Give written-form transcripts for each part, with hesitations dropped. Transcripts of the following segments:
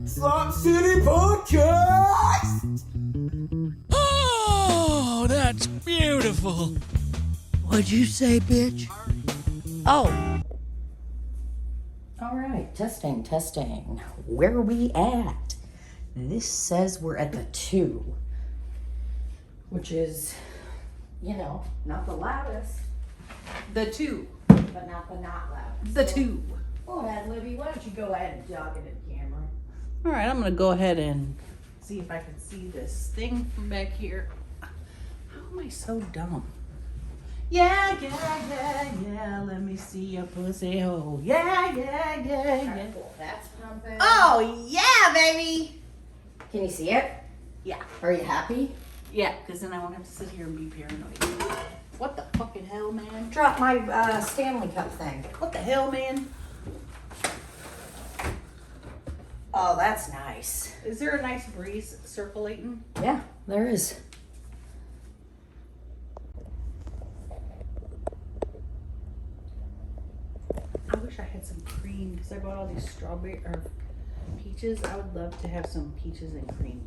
Slop City Podcast! Oh, that's beautiful. What'd you say, bitch? Oh. All right, testing. Where are we at? This says we're at the 2, which is, not the loudest. The 2. But not the not loudest. The 2. Go ahead, Libbie. Why don't you go ahead and jog into the camera? All right, I'm going to go ahead and see if I can see this thing from back here. How am I so dumb? Yeah, let me see your pussy hole. Yeah. Cool. That's pumping. Oh, yeah, baby. Can you see it? Yeah. Are you happy? Yeah, because then I won't have to sit here and be paranoid. What the fucking hell, man? Drop my Stanley Cup thing. What the hell, man? Oh, that's nice. Is there a nice breeze circulating? Yeah, there is. I wish I had some cream because I bought all these strawberry or peaches. I would love to have some peaches and cream.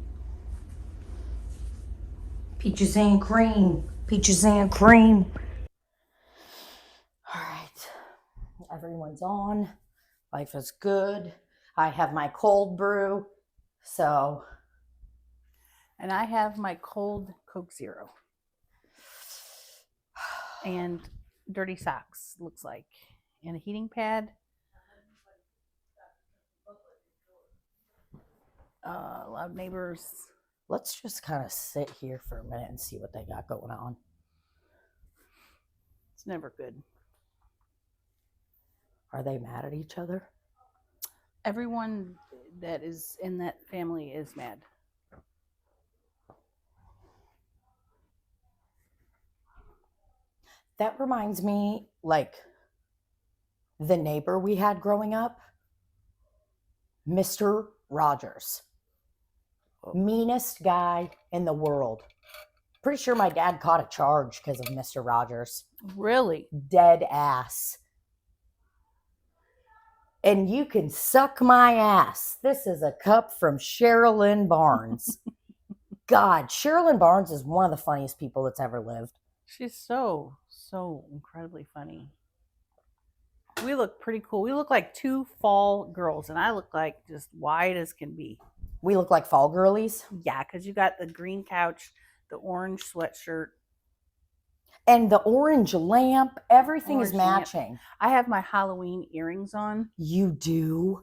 Peaches and cream. Peaches and cream. All right. Everyone's on. Life is good. I have my cold brew. So. And I have my cold Coke Zero. And dirty socks, looks like. And a heating pad. Loud neighbors. Let's just kind of sit here for a minute and see what they got going on. It's never good. Are they mad at each other? Everyone that is in that family is mad. That reminds me, like, the neighbor we had growing up, Mr. Rogers. Meanest guy in the world. Pretty sure my dad caught a charge because of Mr. Rogers. Really? Dead ass. And you can suck my ass. This is a cup from Chelcie Lynn Barnes. God, Chelcie Lynn Barnes is one of the funniest people that's ever lived. She's so incredibly funny. We look pretty cool. We look like 2 fall girls, and I look like just white as can be. We look like fall girlies. Yeah, because you got the green couch, the orange sweatshirt. And the orange lamp. Everything is matching. Lamp. I have my Halloween earrings on. You do?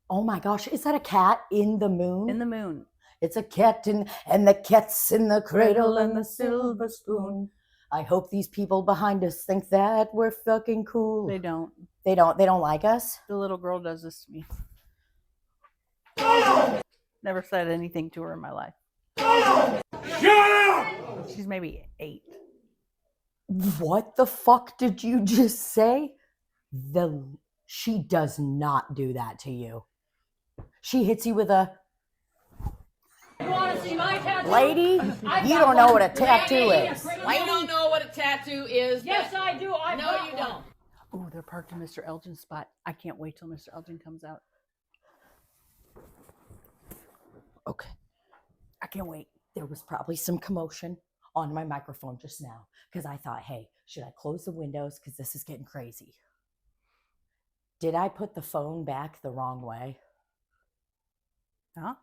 Oh my gosh. Is that a cat in the moon? In the moon. It's a cat and the cat's in the cradle and the silver spoon. I hope these people behind us think that we're fucking cool. They don't. They don't like us? The little girl does this to me. Never said anything to her in my life. Shut up! She's maybe 8. What the fuck did you just say? She does not do that to you. She hits you with a... You want to see my tattoo? Lady, you don't know what a tattoo is. You don't know what a tattoo is? Yes, I do. No, you don't. Oh, they're parked in Mr. Elgin's spot. I can't wait till Mr. Elgin comes out. Okay. I can't wait. There was probably some commotion on my microphone just now because I thought, hey, should I close the windows because this is getting crazy? Did I put the phone back the wrong way? Huh?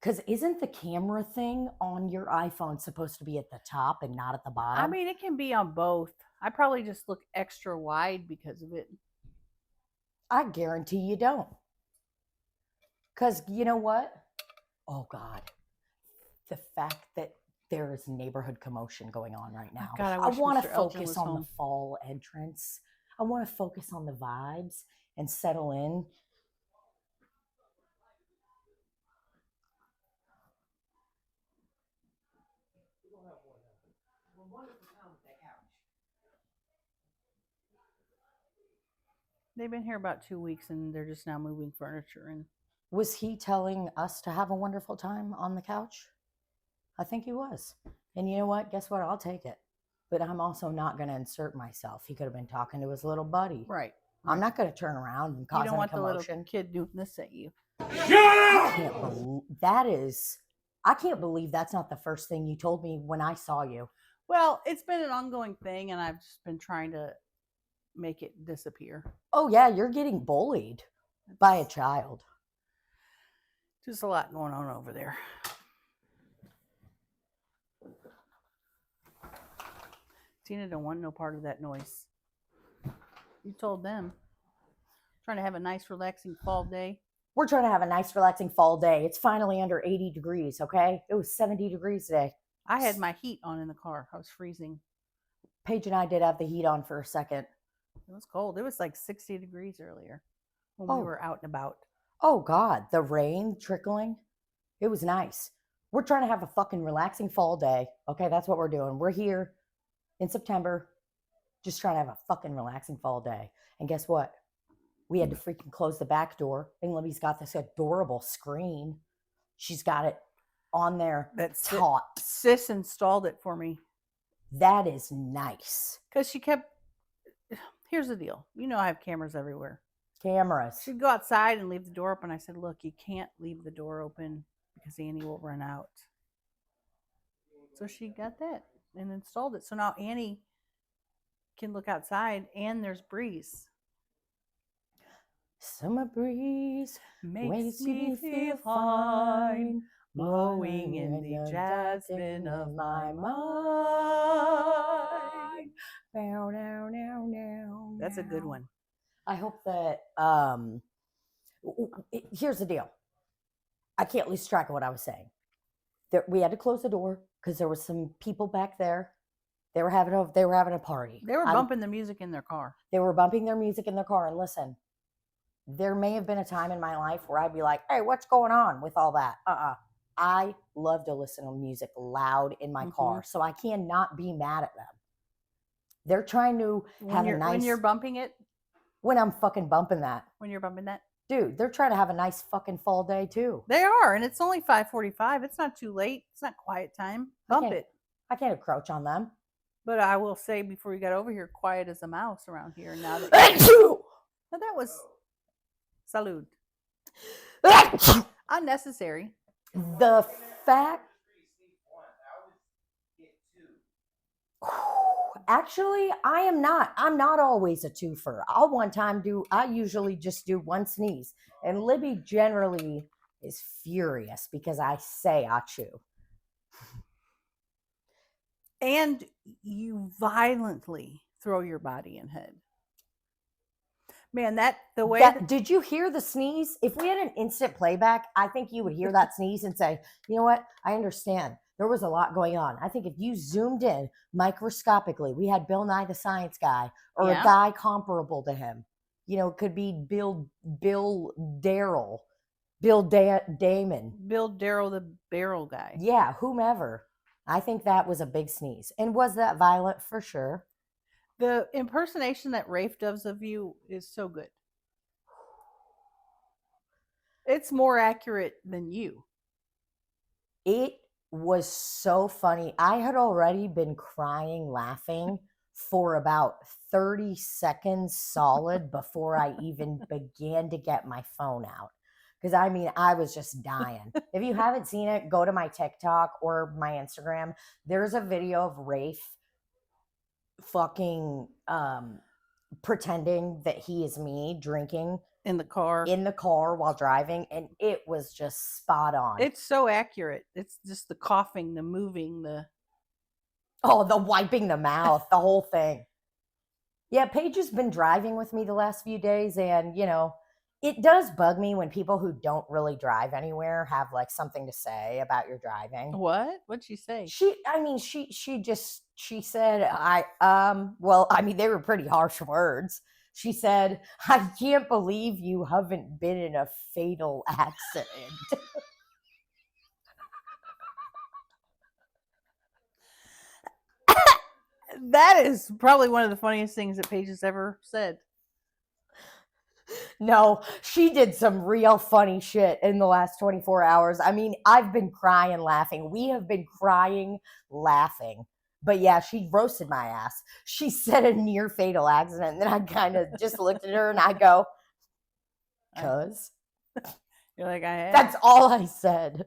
Because isn't the camera thing on your iPhone supposed to be at the top and not at the bottom? I mean, it can be on both. I probably just look extra wide because of it. I guarantee you don't. Because you know what? Oh, God. The fact that there is neighborhood commotion going on right now. God, I want to Mr. Elgin focus was on home. the fall entrance. I want to focus on the vibes and settle in. They've been here about 2 weeks and they're just now moving furniture in. Was he telling us to have a wonderful time on the couch? I think he was. And you know what? Guess what? I'll take it. But I'm also not going to insert myself. He could have been talking to his little buddy. Right. I'm not going to turn around and cause You don't any want commotion. the little kid doing this at you. Shut up! I can't believe that's not the first thing you told me when I saw you. Well, it's been an ongoing thing, and I've just been trying to make it disappear. Oh, yeah, you're getting bullied by a child. Just a lot going on over there. Tina don't want no part of that noise. You told them. Trying to have a nice, relaxing fall day. We're trying to have a nice, relaxing fall day. It's finally under 80 degrees, okay? It was 70 degrees today. I had my heat on in the car. I was freezing. Paige and I did have the heat on for a second. It was cold. It was like 60 degrees earlier when we were out and about. Oh, God. The rain trickling. It was nice. We're trying to have a fucking relaxing fall day. Okay, that's what we're doing. We're here in September just trying to have a fucking relaxing fall day. And guess what? We had to freaking close the back door. And Libbie's got this adorable screen. She's got it on there. That's taut. Sis installed it for me. That is nice. Because she kept... Here's the deal. You know I have cameras everywhere. Cameras. She'd go outside and leave the door open. I said, look, you can't leave the door open because Annie will run out. So she got that and installed it. So now Annie can look outside and there's breeze. Summer breeze Makes me feel fine, blowing in the jasmine of my mind. Bow, now, now, now. That's a good one. I hope that here's the deal. I can't lose track of what I was saying. We had to close the door because there were some people back there. They were having a party. They were bumping the music in their car. They were bumping their music in their car. And listen, there may have been a time in my life where I'd be like, hey, what's going on with all that? I love to listen to music loud in my car, so I cannot be mad at them. They're trying to have a nice... When you're bumping it? When I'm fucking bumping that. When you're bumping that? Dude, they're trying to have a nice fucking fall day too. They are, and it's only 5:45. It's not too late. It's not quiet time. Bump it. I can't encroach on them. But I will say, before you got over here, quiet as a mouse around here. Now that now that was salud. Unnecessary. The fact. Actually, I am not. I'm not always a twofer. I usually just do one sneeze. And Libbie generally is furious because I say achoo. And you violently throw your body and head. Man, did you hear the sneeze? If we had an instant playback, I think you would hear that sneeze and say, you know what? I understand. There was a lot going on. I think if you zoomed in microscopically, we had Bill Nye the Science Guy or a guy comparable to him. You know, it could be Bill Darrell, Damon. Bill Darrell the barrel guy. Yeah, whomever. I think that was a big sneeze. And was that violent? For sure. The impersonation that Rafe does of you is so good. It's more accurate than you. It was so funny. I had already been crying laughing for about 30 seconds solid before I even began to get my phone out. Because I mean, I was just dying. If you haven't seen it, go to my TikTok or my Instagram. There's a video of Rafe fucking pretending that he is me drinking in the car while driving, and it was just spot on. It's so accurate. It's just the coughing, the moving, the wiping the mouth, the whole thing. Yeah, Paige has been driving with me the last few days, and you know, it does bug me when people who don't really drive anywhere have like something to say about your driving. What? What'd she say? She said, they were pretty harsh words. She said, I can't believe you haven't been in a fatal accident. That is probably one of the funniest things that Paige has ever said. No, she did some real funny shit in the last 24 hours. I mean, I've been crying laughing. We have been crying laughing. But yeah, she roasted my ass. She said a near fatal accident. And then I kind of just looked at her and I go, cuz. You're like, I have. That's all I said.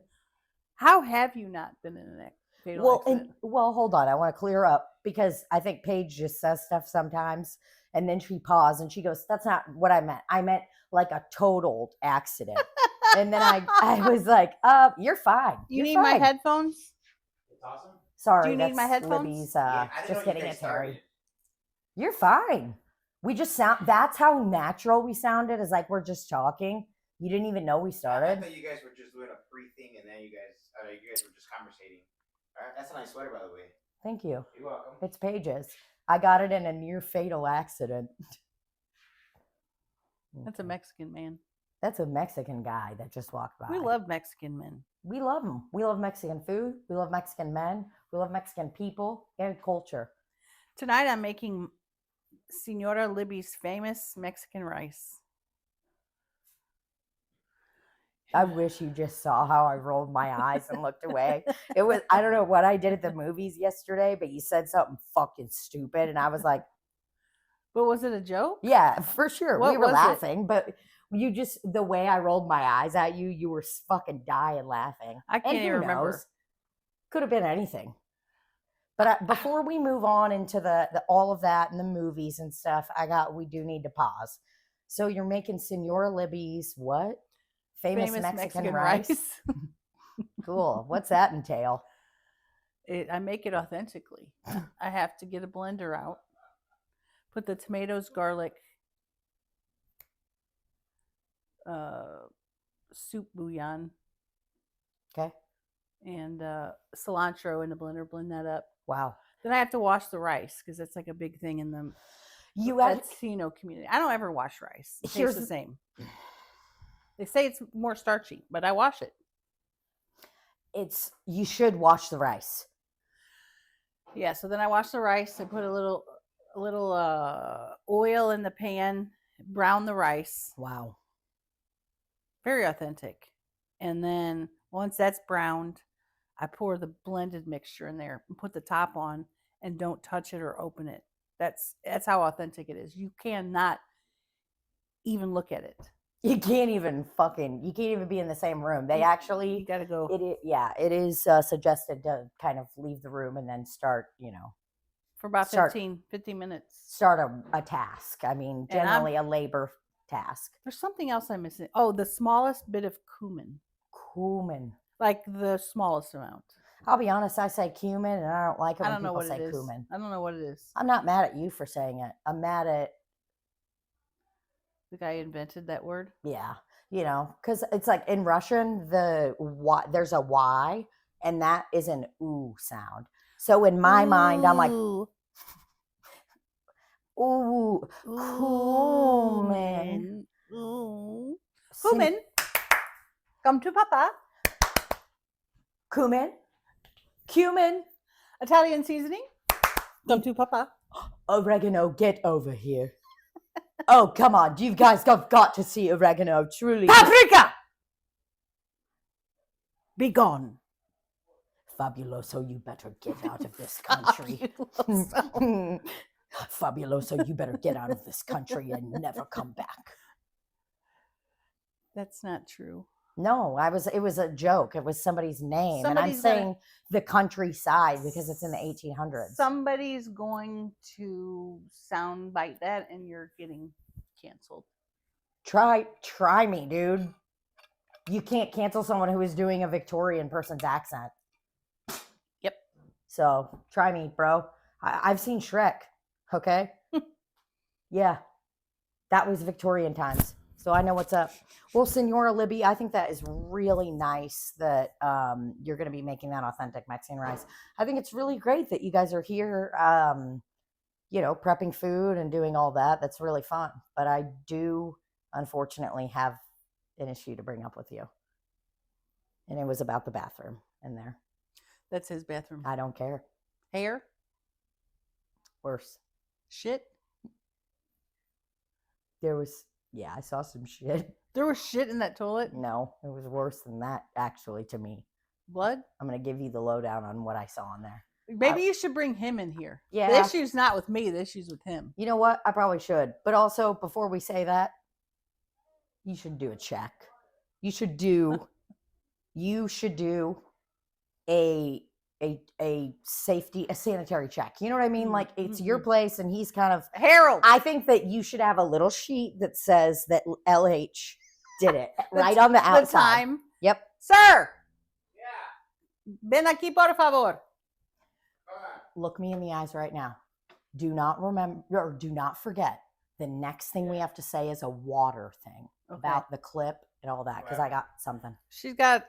How have you not been in a fatal accident? Well, hold on. I want to clear up because I think Paige just says stuff sometimes, and then she paused and she goes, "That's not what I meant. I meant like a totaled accident." And then I was like, you're fine. You You're need fine. my headphones? It's awesome. Sorry, Do you need my that's headphones? Libbie's I didn't just know you getting guys a Terry. started. You're fine. We just sound. That's how natural we sounded. Is like we're just talking. You didn't even know we I started. thought you guys were just doing a pre-thing, and then you guys were just conversating. All right, that's a nice sweater, by the way. Thank you. You're welcome. It's Paige's. I got it in a near fatal accident. That's a Mexican man. That's a Mexican guy that just walked by. We love Mexican men. We love them. We love Mexican food. We love Mexican men. We love Mexican people and culture. Tonight I'm making Senora Libbie's famous Mexican rice. I wish you just saw how I rolled my eyes and looked away. It was, I don't know what I did at the movies yesterday, but you said something fucking stupid. And I was like, But was it a joke? yeah, for sure. What We were was it? laughing, but you just, the way I rolled my eyes at you, you were fucking dying laughing. I can't And who even remember. knows? Could have been anything. But before we move on into the all of that and the movies and stuff, we do need to pause. So you're making Senora Libbie's what? Famous Mexican rice. Cool. What's that entail? I make it authentically. I have to get a blender out, put the tomatoes, garlic, soup bouillon, Okay. and cilantro in the blender, blend that up. Wow. Then I have to wash the rice because that's like a big thing in the You had Latino community. I don't ever wash rice. It Here's tastes the the- same. They say it's more starchy, but I wash it. you should wash the rice. Yeah, so then I wash the rice. I put a little oil in the pan, brown the rice. Wow. Very authentic. And then once that's browned, I pour the blended mixture in there and put the top on and don't touch it or open it. That's how authentic it is. You cannot even look at it. You can't even be in the same room. They You actually, got to go. it is suggested to kind of leave the room and then start, For about start- 15 minutes. start a task. I mean, And I'm- generally a labor task. There's something else I'm missing. Oh, the smallest bit of cumin. Cumin. Like the smallest amount. I'll be honest, I say cumin and I don't like it I when don't know people what say it is. cumin. I don't know what it is. I'm not mad at you for saying it. I'm mad at, The guy who invented that word. yeah, because it's like in Russian, there's a Y and that is an oo sound. So in my mind, I'm like, Ooh, ooh, cumin. Ooh. Sin- Cumin. Come to Papa. Cumin. Cumin. Italian seasoning. Come to Papa. Oregano, get over here. Oh, come on. You guys have got to see oregano. Truly. Paprika. Be gone. Fabuloso, you better get out of this country. Fabuloso, you better get out of this country and never come back. That's not true. No, it was a joke. It was somebody's name. And I'm Somebody's gonna- saying the countryside because it's in the 1800s. Somebody's going to soundbite that and you're getting canceled. Try me, dude. You can't cancel someone who is doing a Victorian person's accent. Yep. So try me, bro. I've seen Shrek. Okay. Yeah. That was Victorian times. So I know what's up. Well, Senora Libbie, I think that is really nice that you're going to be making that authentic Mexican rice. I think it's really great that you guys are here, prepping food and doing all that. That's really fun. But I do, unfortunately, have an issue to bring up with you. And it was about the bathroom in there. That's his bathroom. I don't care. Hair. Worse. Shit. I saw some shit. There was shit in that toilet. No, it was worse than that, actually, to me. Blood. I'm going to give you the lowdown on what I saw in there. Maybe you should bring him in here. Yeah. The issue's not with me. The issue's with him. You know what? I probably should. But also, before we say that, you should do a check. you should do a sanitary check. You know what I mean? Like it's your place and he's kind of Harold. I think that you should have a little sheet that says that LH did it right on the outside. The time. Yep. Sir. Yeah. Ven aquí, por favor. Look me in the eyes right now. Do not remember or do not forget the next thing we have to say is a water thing about the clip and all that because I got something. She's got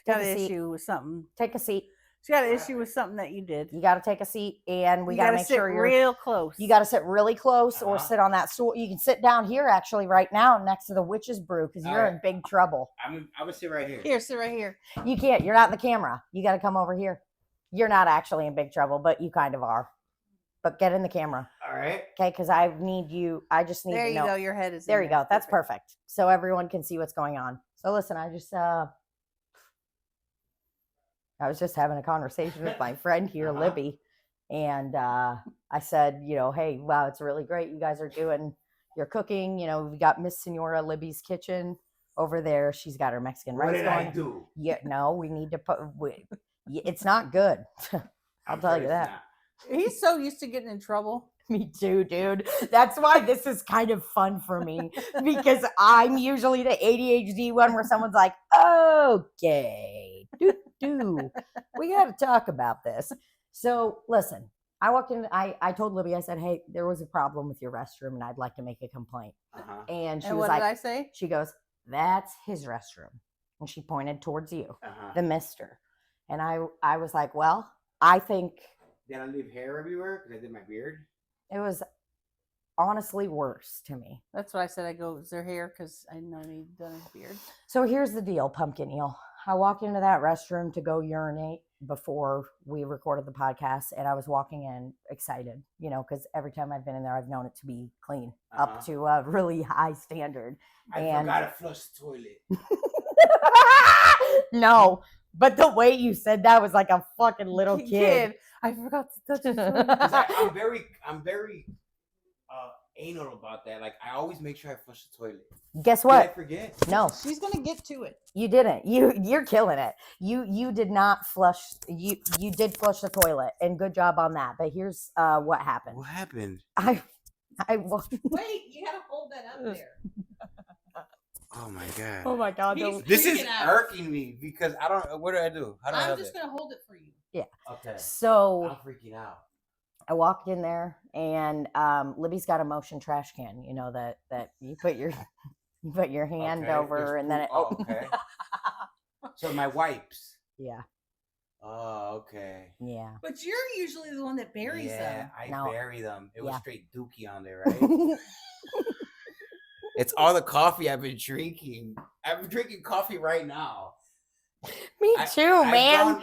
Take an a seat. issue with something. Take a seat. She got an issue with something that you did. You got to take a seat, and we got to make sit sure you're real close. You got to sit really close, or sit on that stool. You can sit down here actually right now next to the witch's brew because you're in big trouble. I'm gonna sit right here. Here, sit right here. You can't. You're not in the camera. You got to come over here. You're not actually in big trouble, but you kind of are. But get in the camera. All right. Okay, because I need you. I just need There to you know. go. Your head is There in you go. That's perfect. So everyone can see what's going on. So listen, I was just having a conversation with my friend here, Libbie, and I said, hey, wow, it's really great. You guys are doing your cooking. We've got Miss Senora Libbie's kitchen over there. She's got her Mexican rice. What did going. I do? Yeah, no, we need to put. It's not good. I'll tell you that. He's so used to getting in trouble. Me too, dude. That's why this is kind of fun for me because I'm usually the ADHD one where someone's like, okay, we got to talk about this. So listen, I walked in, I told Libbie, I said, hey, there was a problem with your restroom and I'd like to make a complaint. And she was what like, did I say? She goes, that's his restroom. And she pointed towards you, the mister. And I was like, well, I think. Did I leave hair everywhere because I did my beard? It was honestly worse to me. That's what I said. I go, is there hair? Because I know he'd done his beard. So here's the deal, Pumpkin Eel. I walked into that restroom to go urinate before we recorded the podcast, and I was walking in excited, because every time I've been in there, I've known it to be clean up to a really high standard. I forgot to flush the toilet. No, but the way you said that was like a fucking little kid. I forgot to touch it. I'm very anal about that. Like I always make sure I flush the toilet. Guess what? Did I forget? No. She's gonna get to it. You didn't. You're killing it. You did not flush. You did flush the toilet, and good job on that. But here's what happened. What happened? I Wait, you gotta hold that up there. Oh my god. Oh my god. This is irking me because I don't. What do I do? How do I? I'm just gonna hold it for you. Yeah. Okay. So I'm freaking out. I walked in there, and Libbie's got a motion trash can. You know that you put your hand over, and then it. Oh, okay. So my wipes. Yeah. Oh, okay. Yeah. But you're usually the one that buries them. I No. bury them. It was straight dookie on there, right? Me It's all the coffee I've been drinking. I'm drinking coffee right now. too, man.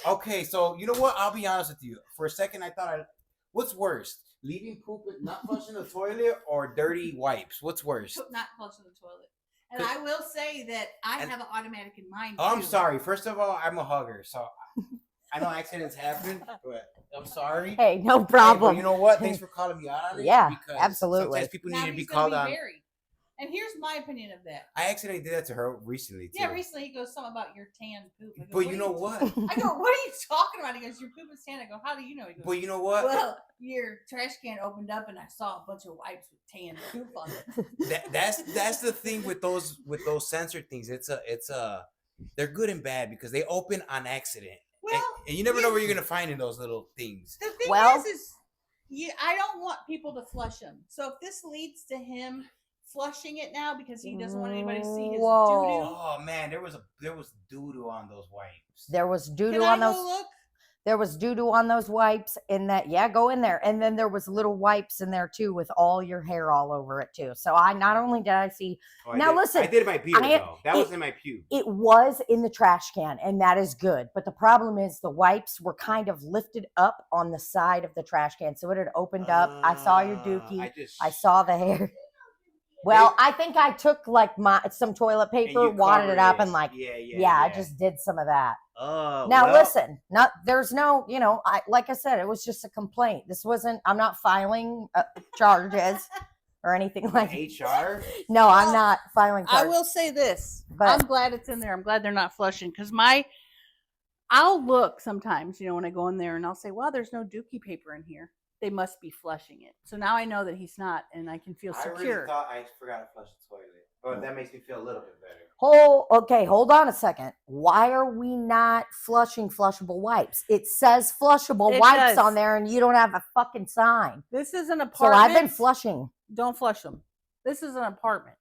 Okay, so you know what? I'll be honest with you. For a second, I thought, what's worse? Leaving poop, not flushing the toilet, or dirty wipes? What's worse? Not flushing the toilet. And I will say that I have an automatic in mind. Oh, I'm sorry. First of all, I'm a hugger, so I know accidents happen, but I'm sorry. Hey, no problem. Hey, you know what? Thanks for calling me out on it. Yeah, because absolutely. Sometimes people need to be he's called gonna on. buried. And here's my opinion of that. I accidentally did that to her recently, too. Yeah, recently he goes something about your tan poop. I go, But you know what? I go, what are you talking about? He goes, your poop is tan. I go, how do you know? He goes, But you know what? well, your trash can opened up and I saw a bunch of wipes with tan poop on it. That's the thing with those censored things. They're good and bad because they open on accident. Well, and you never know where you're gonna find in those little things. The thing is I don't want people to flush them. So if this leads to him flushing it now because he doesn't want anybody to see his doo-doo. Oh man, there was doo-doo on those wipes. There was doo-doo Can on I those. go look? There was doo-doo on those wipes in that. Yeah, go in there. And then there was little wipes in there too with all your hair all over it too. So not only did I see. Listen. I did my beard though. That was in my pube. It was in the trash can, and that is good. But the problem is the wipes were kind of lifted up on the side of the trash can. So it had opened up. I saw your dookie. I saw the hair. Well, I think I took like some toilet paper, wadded it up, and like, I just did some of that. Oh, now listen, there's no, like I said, it was just a complaint. This wasn't, I'm not filing charges. or anything like HR? No, I'm not filing I charges. will say this. But- I'm glad it's in there. I'm glad they're not flushing because I'll look sometimes, when I go in there and I'll say, well, there's no dookie paper in here. They must be flushing it. So now I know that he's not and I can feel I secure. really thought I forgot to flush the toilet. But that makes me feel a little bit better. Okay, hold on a second. Why are we not flushing flushable wipes? It says flushable It wipes does. on there and you don't have a fucking sign. This is an So apartment. I've been flushing. Don't flush them. This is an apartment.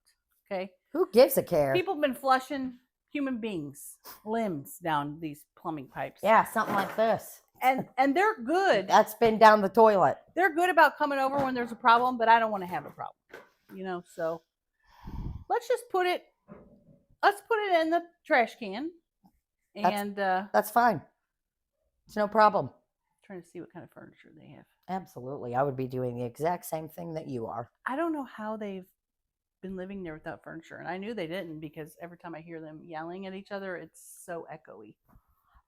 Okay. Who gives a care? People have been flushing human beings' limbs down these plumbing pipes. Yeah, something like this. And they're good. That's been down the toilet. They're good about coming over when there's a problem, but I don't want to have a problem. So let's just put it in the trash can. And That's fine. It's no problem. trying to see what kind of furniture they have. Absolutely. I would be doing the exact same thing that you are. I don't know how they've been living there without furniture. And I knew they didn't because every time I hear them yelling at each other, it's so echoey.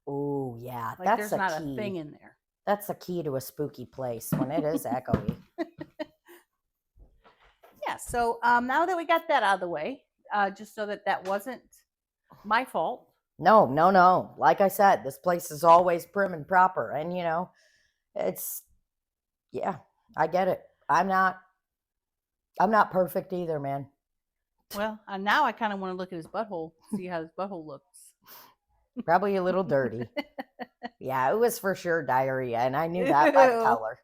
Oh, yeah. Like that's there's a not key. a thing in there. That's the key to a spooky place when it is echoey. Yeah. So now that we got that out of the way, just so that wasn't my fault. No. Like I said, this place is always prim and proper. And, I get it. I'm not perfect either, man. Well, now I kind of want to look at his butthole, see how his butthole looks. Probably a little dirty. Yeah, it was for sure diarrhea. And I knew that by the Ew. color.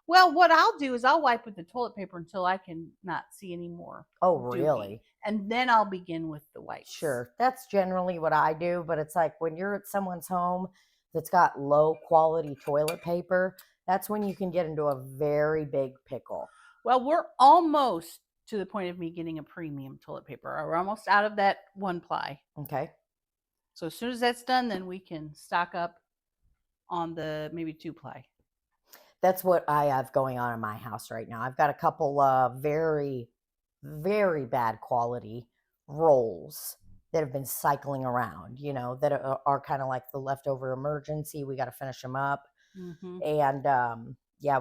Well, what I'll do is I'll wipe with the toilet paper until I can not see anymore. Oh, dookie, really? And then I'll begin with the wipes. Sure. That's generally what I do. But it's like when you're at someone's home that's got low quality toilet paper, that's when you can get into a very big pickle. Well, we're almost to the point of me getting a premium toilet paper. We're almost out of that 1-ply. Okay. So as soon as that's done, then we can stock up on the maybe 2-ply. That's what I have going on in my house right now. I've got a couple very, very bad quality rolls that have been cycling around, that are kind of like the leftover emergency. We got to finish them up. Mm-hmm. And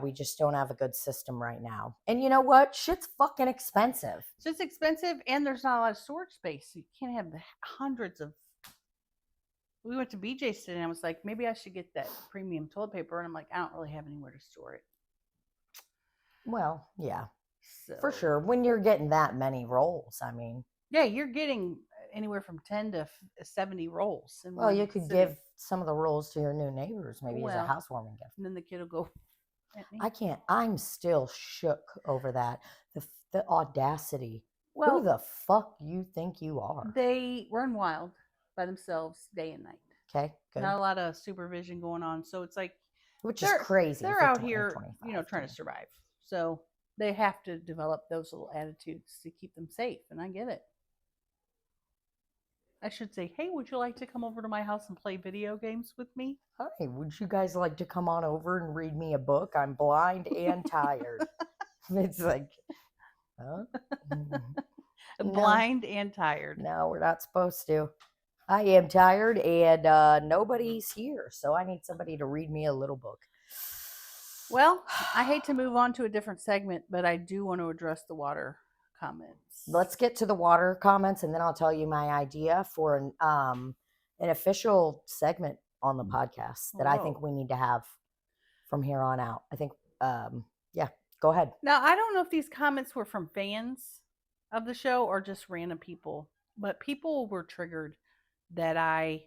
we just don't have a good system right now. And you know what? Shit's fucking expensive. So it's expensive and there's not a lot of storage space. So you can't have the hundreds of. We went to BJ's today and I was like, maybe I should get that premium toilet paper. And I'm like, I don't really have anywhere to store it. Well, yeah, So, for sure. When you're getting that many rolls, I mean. Yeah, you're getting anywhere from 10 to 70 rolls. Well, you could give some of the rolls to your new neighbors, maybe as a Well, housewarming gift. And then the kid will go at me. I can't. I'm still shook over that. The audacity. Well, Who the fuck you think you are? they run wild by themselves day and night. Okay, good. Not a lot of supervision going on. So it's like Which is they're- crazy. they're for out here, 2025 trying to me. survive. So they have to develop those little attitudes to keep them safe. And I get it. I should say, hey, would you like to come over to my house and play video games with me? Hi, would you guys like to come on over and read me a book? I'm blind and tired. It's like, huh? No. Blind and tired. No, we're not supposed to. I am tired and nobody's here. So I need somebody to read me a little book. Well, I hate to move on to a different segment, but I do want to address the water comments. Let's get to the water comments and then I'll tell you my idea for an official segment on the podcast that I think Whoa. we need to have from here on out. I think, go ahead. Now, I don't know if these comments were from fans of the show or just random people, but people were triggered that I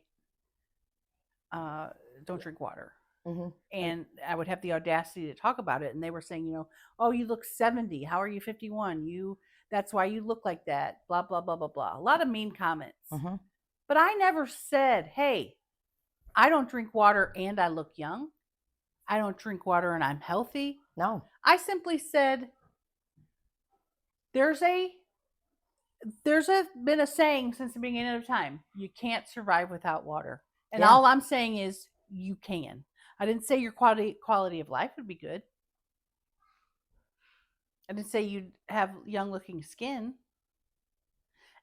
don't drink water. Mm-hmm. And I would have the audacity to talk about it. And they were saying, oh, you look 70. How are you 51? That's why you look like that. Blah, blah, blah, blah, blah. A lot of mean comments. Mm-hmm. But I never said, hey, I don't drink water and I look young. I don't drink water and I'm healthy. No. I simply said, there's been a saying since the beginning of time, you can't survive without water. And Yeah. all I'm saying is you can. I didn't say your quality of life would be good. I didn't say you'd have young looking skin.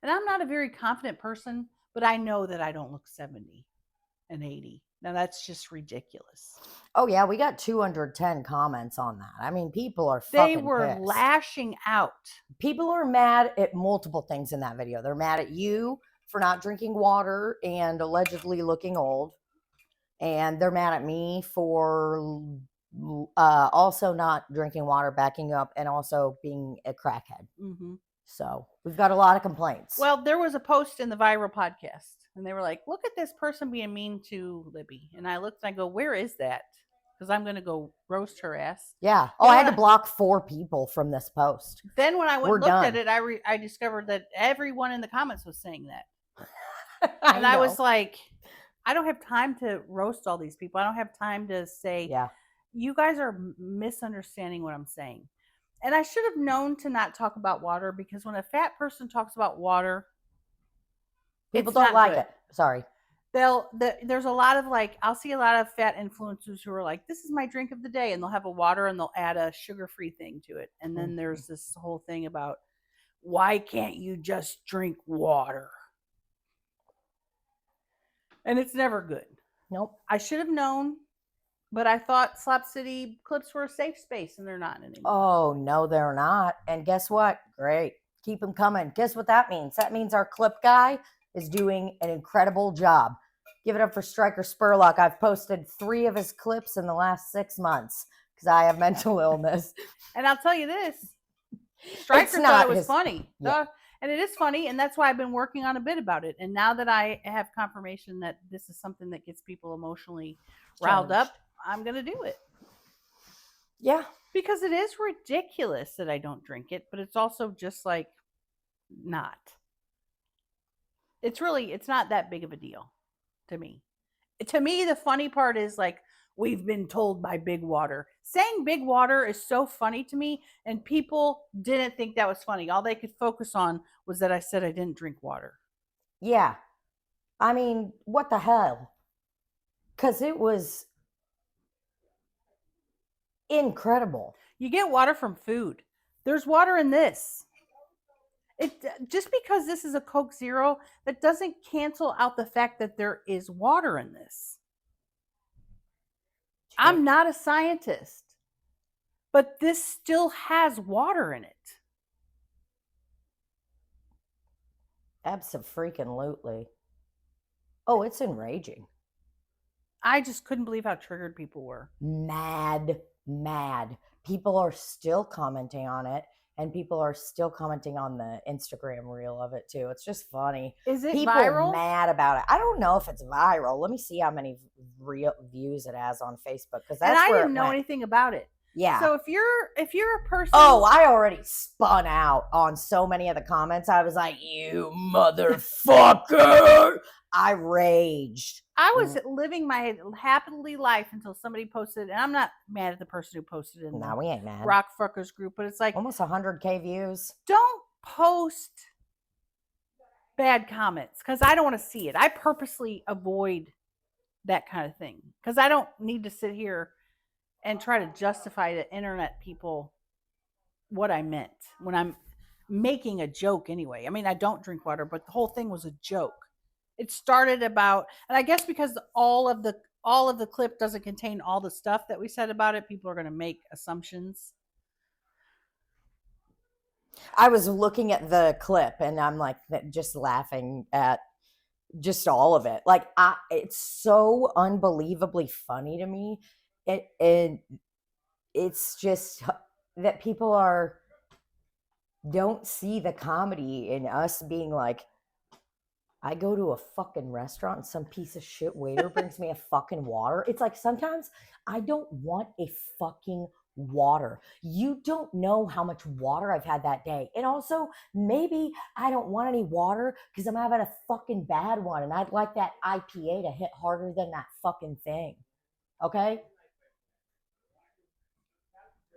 And I'm not a very confident person, but I know that I don't look 70 and 80. Now that's just ridiculous. Oh yeah, we got 210 comments on that. I mean, people are They fucking were pissed. lashing out. People are mad at multiple things in that video. They're mad at you for not drinking water and allegedly looking old. And they're mad at me for also not drinking water, backing up, and also being a crackhead. Mm-hmm. So we've got a lot of complaints. Well, there was a post in the viral podcast, and they were like, look at this person being mean to Libbie. And I looked and I go, where is that? Because I'm going to go roast her ass. Yeah. Oh, I had to block 4 people from this post. Then when I went and looked done. at it, I discovered that everyone in the comments was saying that. And I was like, I don't have time to roast all these people. I don't have time to say, yeah, you guys are misunderstanding what I'm saying. And I should have known to not talk about water, because when a fat person talks about water, people don't like good. it. Sorry. There's a lot of like, I'll see a lot of fat influencers who are like, this is my drink of the day, and they'll have a water and they'll add a sugar-free thing to it. And then there's this whole thing about, why can't you just drink water? And it's never good. Nope. I should have known, but I thought Slop City clips were a safe space, and they're not anymore. Oh, no, they're not. And guess what? Great. Keep them coming. Guess what that means? That means our clip guy is doing an incredible job. Give it up for Striker Spurlock. I've posted 3 of his clips in the last 6 months because I have mental illness. And I'll tell you this, Striker thought it was funny. Yeah. And it is funny, and that's why I've been working on a bit about it. And now that I have confirmation that this is something that gets people emotionally riled up, I'm going to do it. Yeah. Because it is ridiculous that I don't drink it, but it's also just like not. It's not that big of a deal to me. To me, the funny part is like, we've been told by Big Water. Saying Big Water is so funny to me, and people didn't think that was funny. All they could focus on was that I said I didn't drink water. Yeah. I mean, what the hell? Because it was incredible. You get water from food. There's water in this. Just because this is a Coke Zero, that doesn't cancel out the fact that there is water in this. I'm not a scientist, but this still has water in it. Abso-freaking-lutely. Oh, it's enraging. I just couldn't believe how triggered people were. Mad. People are still commenting on it, and people are still commenting on the Instagram reel of it too. It's just funny. Is it people viral? Mad about it. I don't know if it's viral. Let me see how many real views it has on Facebook, because that's and I where didn't know anything about it. Yeah. So if you're a person, oh, I already spun out on so many of the comments. I was like, "You motherfucker!" I raged. I was living my happily life until somebody posted, and I'm not mad at the person who posted it in No, we ain't mad. Rock Fuckers group, but it's like almost 100K views. Don't post bad comments, because I don't want to see it. I purposely avoid that kind of thing, because I don't need to sit here and try to justify to internet people what I meant when I'm making a joke anyway. I mean, I don't drink water, but the whole thing was a joke. It started about, and I guess because all of the clip doesn't contain all the stuff that we said about it, people are going to make assumptions. I was looking at the clip and I'm like just laughing at just all of it. Like it's so unbelievably funny to me. It's just that people don't see the comedy in us being like, I go to a fucking restaurant and some piece of shit waiter brings me a fucking water. It's like, sometimes I don't want a fucking water. You don't know how much water I've had that day. And also, maybe I don't want any water because I'm having a fucking bad one and I'd like that IPA to hit harder than that fucking thing. Okay?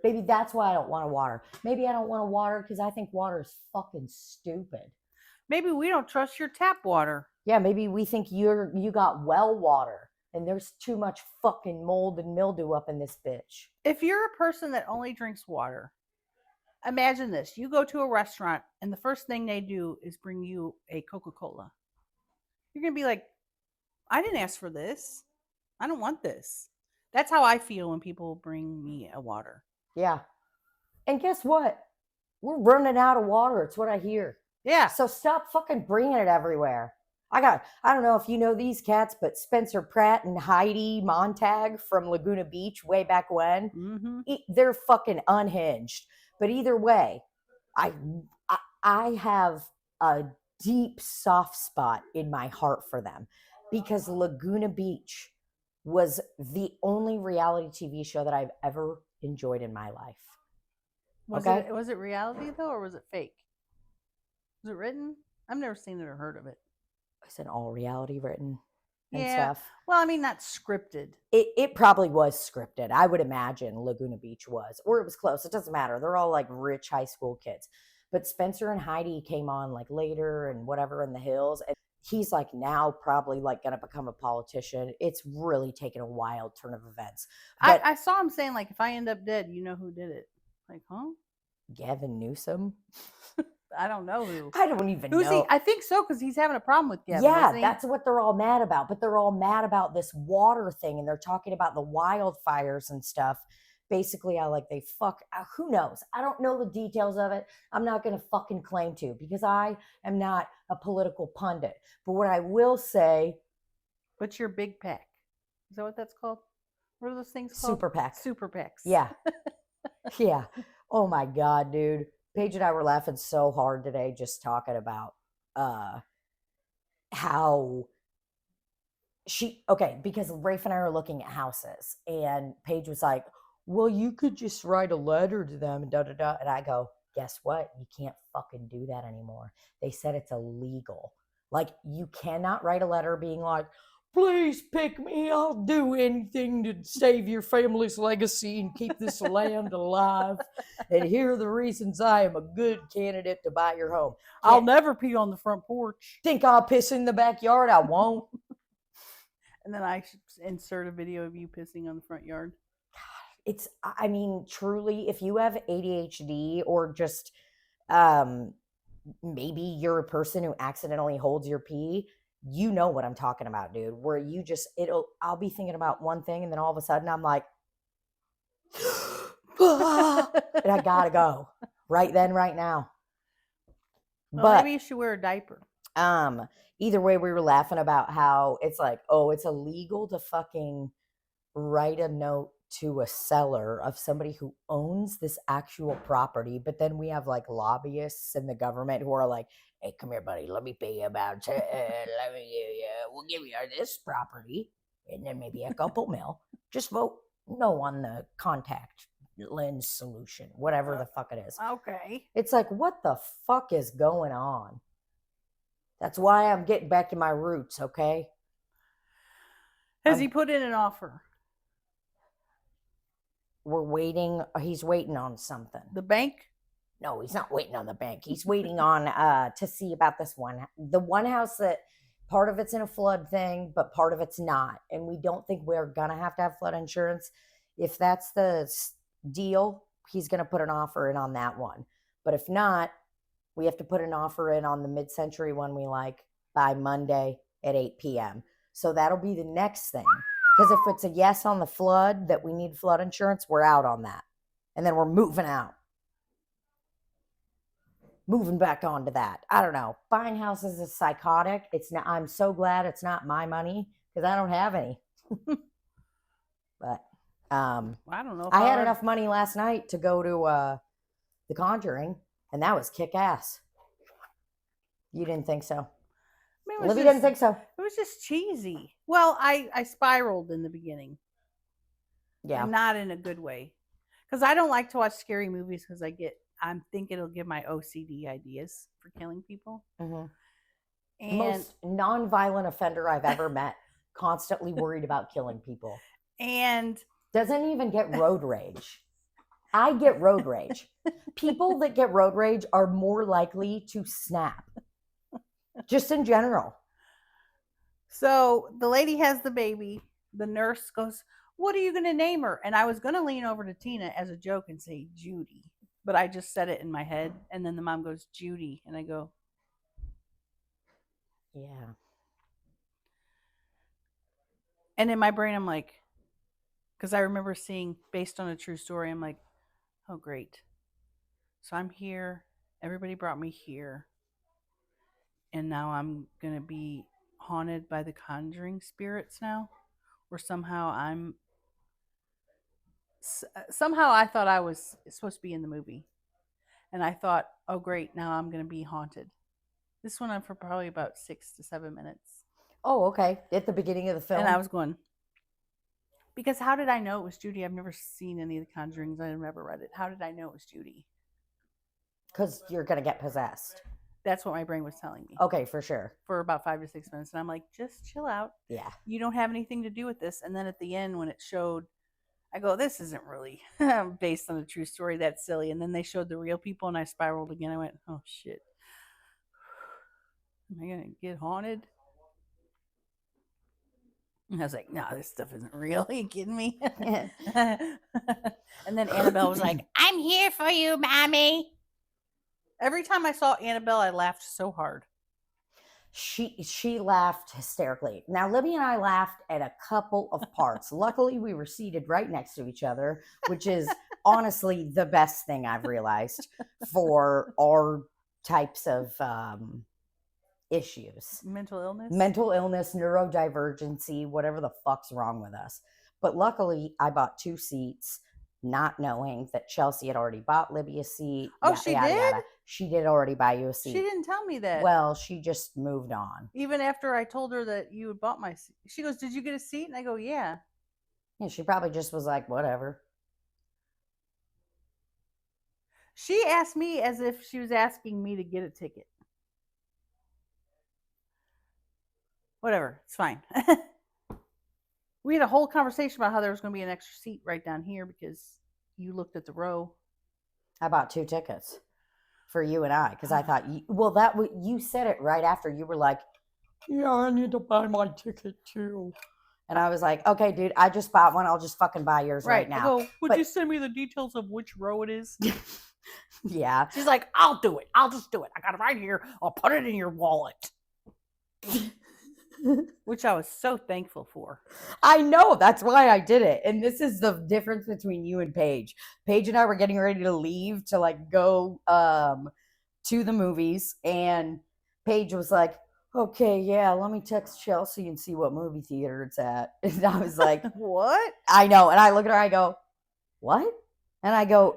Maybe that's why I don't want a water. Maybe I don't want a water because I think water is fucking stupid. Maybe we don't trust your tap water. Yeah, maybe we think you got well water and there's too much fucking mold and mildew up in this bitch. If you're a person that only drinks water, imagine this. You go to a restaurant and the first thing they do is bring you a Coca-Cola. You're going to be like, I didn't ask for this. I don't want this. That's how I feel when people bring me a water. Yeah. And guess what? We're running out of water. It's what I hear. Yeah. So stop fucking bringing it everywhere. I don't know if you know these cats, but Spencer Pratt and Heidi Montag from Laguna Beach way back when, they're fucking unhinged. But either way, I have a deep soft spot in my heart for them because Laguna Beach was the only reality TV show that I've ever enjoyed in my life. Was it reality though, or was it fake? Was it written? I've never seen it or heard of it. It's an all reality written and Yeah. stuff. Well, I mean, not scripted. It probably was scripted. I would imagine Laguna Beach was, or it was close. It doesn't matter. They're all like rich high school kids. But Spencer and Heidi came on like later and whatever in the hills. And he's like now probably like going to become a politician. It's really taken a wild turn of events. But I saw him saying like, if I end up dead, you know who did it. Like, huh? Gavin Newsom? I don't know who. I don't even Who's know. he? I think so, because he's having a problem with Gavin. Yeah, that's what they're all mad about. But they're all mad about this water thing, and they're talking about the wildfires and stuff. Basically, who knows? I don't know the details of it. I'm not going to fucking claim to because I am not a political pundit. But what I will say. What's your big pack? Is that what that's called? What are those things called? Super PAC. Super PACs. Yeah. Yeah. Oh my God, dude. Paige and I were laughing so hard today just talking about how because Rafe and I are looking at houses and Paige was like, well, you could just write a letter to them and da-da-da. And I go, guess what? You can't fucking do that anymore. They said it's illegal. Like, you cannot write a letter being like, please pick me. I'll do anything to save your family's legacy and keep this land alive. And here are the reasons I am a good candidate to buy your home. I'll never pee on the front porch. Think I'll piss in the backyard? I won't. And then I should insert a video of you pissing on the front yard. I mean, truly, if you have ADHD or just maybe you're a person who accidentally holds your pee, you know what I'm talking about, dude. Where you just, I'll be thinking about one thing and then all of a sudden I'm like, and I gotta go right then, right now. Well, But maybe you should wear a diaper. Either way, we were laughing about how it's like, oh, it's illegal to fucking write a note to a seller of somebody who owns this actual property. But then we have like lobbyists in the government who are like, hey, come here, buddy. Let me pay you about, we'll give you this property and then maybe a couple mil. Just vote no on the contact lens solution, whatever the fuck it is. Okay. It's like, what the fuck is going on? That's why I'm getting back to my roots, okay? Has he put in an offer? We're waiting. He's waiting on something. The bank? No, he's not waiting on the bank. He's waiting on to see about this one. The one house that part of it's in a flood thing, but part of it's not. And we don't think we're going to have flood insurance. If that's the deal, he's going to put an offer in on that one. But if not, we have to put an offer in on the mid-century one we like by Monday at 8 p.m. So that'll be the next thing. Because if it's a yes on the flood, that we need flood insurance, we're out on that. And then we're moving out. Moving back onto that. I don't know. Buying houses is psychotic. It's not. I'm so glad it's not my money because I don't have any. But I don't know. I had enough money last night to go to The Conjuring, and that was kick ass. You didn't think so? Libbie didn't think so. It was just cheesy. Well, I spiraled in the beginning. Yeah. And not in a good way. Because I don't like to watch scary movies because I think it'll give my OCD ideas for killing people. Mm-hmm. And most non-violent offender I've ever met, constantly worried about killing people. And doesn't even get road rage. I get road rage. People that get road rage are more likely to snap. Just in general. So the lady has the baby. The nurse goes, what are you going to name her? And I was going to lean over to Tina as a joke and say Judy. But I just said it in my head. And then the mom goes, Judy. And I go, yeah. And in my brain, I'm like, because I remember seeing, based on a true story, I'm like, oh, great. So I'm here. Everybody brought me here. And now I'm going to be haunted by the conjuring spirits now. Or somehow somehow I thought I was supposed to be in the movie. And I thought, oh, great. Now I'm going to be haunted. This went on for probably about 6 to 7 minutes. Oh, okay. At the beginning of the film. And I was going, because how did I know it was Judy? I've never seen any of the Conjurings. I've never read it. How did I know it was Judy? Because you're going to get possessed. That's what my brain was telling me. Okay, for sure. For about 5 to 6 minutes. And I'm like, just chill out. Yeah. You don't have anything to do with this. And then at the end, when it showed, I go, this isn't really based on a true story. That's silly. And then they showed the real people and I spiraled again. I went, oh, shit. Am I going to get haunted? And I was like, no, this stuff isn't real. Are you kidding me? And then Annabelle was like, I'm here for you, Mommy. Every time I saw Annabelle, I laughed so hard. She laughed hysterically. Now, Libbie and I laughed at a couple of parts. Luckily, we were seated right next to each other, which is honestly the best thing I've realized for our types of issues. Mental illness, neurodivergency, whatever the fuck's wrong with us. But luckily, I bought 2 seats, not knowing that Chelcie had already bought Libbie a seat. Oh, she did? She did already buy you a seat. She didn't tell me that. Well, she just moved on. Even after I told her that you had bought my seat. She goes, did you get a seat? And I go, yeah. Yeah, she probably just was like, whatever. She asked me as if she was asking me to get a ticket. Whatever, it's fine. We had a whole conversation about how there was going to be an extra seat right down here because you looked at the row. I bought 2 tickets for you and I because I thought, you said it right after. You were like, yeah, I need to buy my ticket too. And I was like, okay, dude, I just bought one. I'll just fucking buy yours right now. I go, would you send me the details of which row it is? Yeah. She's like, I'll do it. I'll just do it. I got it right here. I'll put it in your wallet. Which I was so thankful for. I know. That's why I did it. And this is the difference between you and Paige. Paige and I were getting ready to leave to like go to the movies. And Paige was like, okay, yeah, let me text Chelcie and see what movie theater it's at. And I was like, what? I know. And I look at her, I go, what? And I go,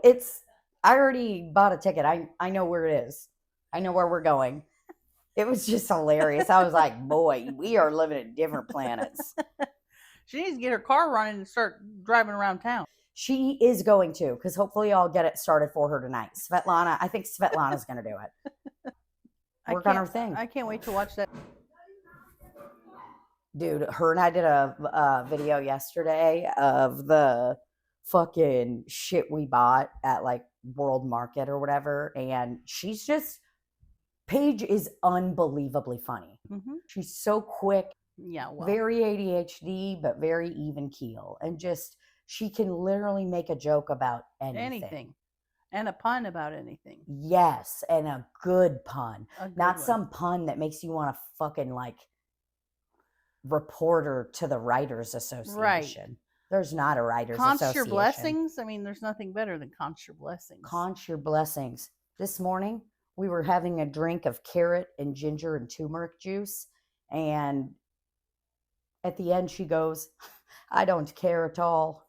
I already bought a ticket. I know where it is. I know where we're going. It was just hilarious. I was like, boy, we are living in different planets. She needs to get her car running and start driving around town. She is going to, because hopefully I'll get it started for her tonight. I think Svetlana's going to do it. Work on her thing. I can't wait to watch that. Dude, her and I did a video yesterday of the fucking shit we bought at like World Market or whatever. And Paige is unbelievably funny. Mm-hmm. She's so quick. Yeah, well. Very ADHD, but very even keel. And she can literally make a joke about anything. And a pun about anything. Yes, and a good pun. Not one. Some pun that makes you want to fucking like report her to the Writers Association. Right. There's not a Writers Association. Conch your blessings? I mean, there's nothing better than conch your blessings. Conch your blessings. This morning, we were having a drink of carrot and ginger and turmeric juice. And at the end, she goes, I don't care at all.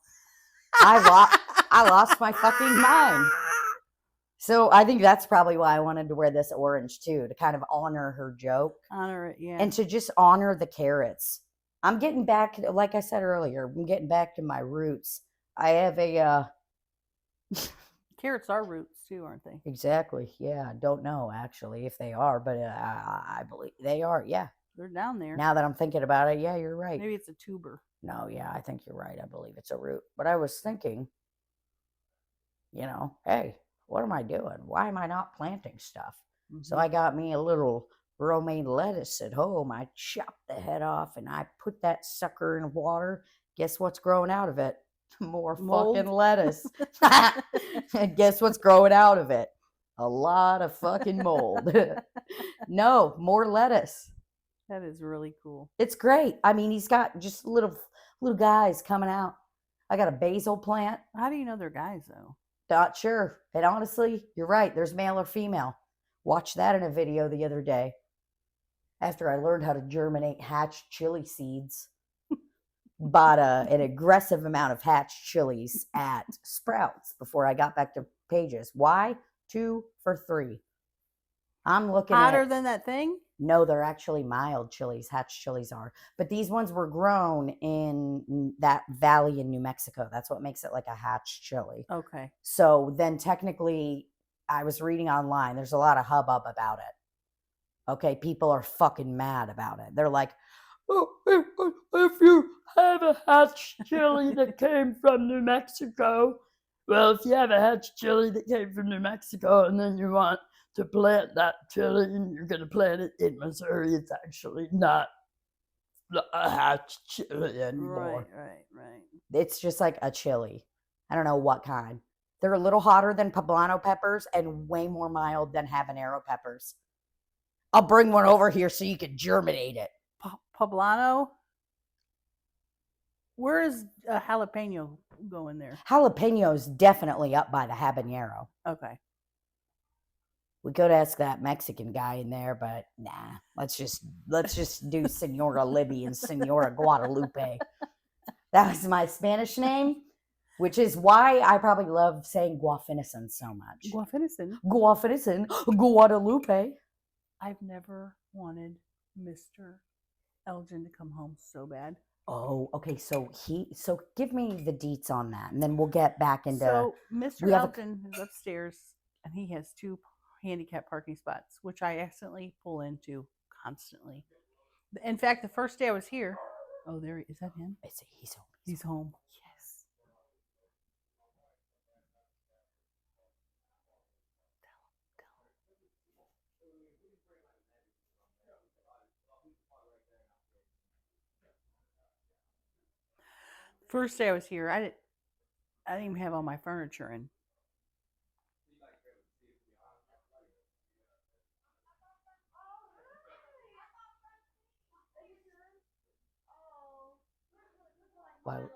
I lost my fucking mind. So I think that's probably why I wanted to wear this orange too, to kind of honor her joke. Honor it, yeah. And to just honor the carrots. I'm getting back, like I said earlier, I'm getting back to my roots. I have a... Carrots are roots too, aren't they? Exactly. Yeah. I don't know actually if they are, but I believe they are. Yeah. They're down there. Now that I'm thinking about it, yeah, you're right. Maybe it's a tuber. No, yeah, I think you're right. I believe it's a root. But I was thinking, hey, what am I doing? Why am I not planting stuff? Mm-hmm. So I got me a little romaine lettuce at home. I chopped the head off and I put that sucker in water. Guess what's growing out of it? More mold? Fucking lettuce. And guess what's growing out of it? A lot of fucking mold. No, more lettuce. That is really cool. It's great. I mean, he's got just little Little guys coming out. I got a basil plant. How do you know they're guys though? Not sure. And honestly, you're right. There's male or female. Watched that in a video the other day. After I learned how to germinate hatched chili seeds. Bought an aggressive amount of hatched chilies at Sprouts before I got back to Paige's. Why? 2 for $3. I'm looking Hotter at than that thing? No, they're actually mild chilies. Hatch chilies are. But these ones were grown in that valley in New Mexico. That's what makes it like a hatch chili. Okay. So then technically, I was reading online. There's a lot of hubbub about it. Okay, people are fucking mad about it. They're like, oh, if you have a hatch chili that came from New Mexico, well, if you have a hatch chili that came from New Mexico and then you want to plant that chili and you're going to plant it in Missouri, it's actually not a hatch chili anymore. Right. It's just like a chili. I don't know what kind. They're a little hotter than poblano peppers and way more mild than habanero peppers. I'll bring one over here so you can germinate it. Poblano? Where is a jalapeno going there? Jalapeno's definitely up by the habanero. Okay. We could ask that Mexican guy in there, but nah. Let's just do Senora Libbie and Senora Guadalupe. That was my Spanish name, which is why I probably love saying Guafinison so much. Guafinison, Guadalupe. I've never wanted Mr. Elgin to come home so bad. Oh, okay. So give me the deets on that, and then we'll get back into. So Mr. Elgin is upstairs, and he has 2 handicap parking spots, which I accidentally pull into constantly. In fact, the first day I was here, there is that him? He's home. He's home. Yes. First day I was here, I didn't even have all my furniture in. Wow.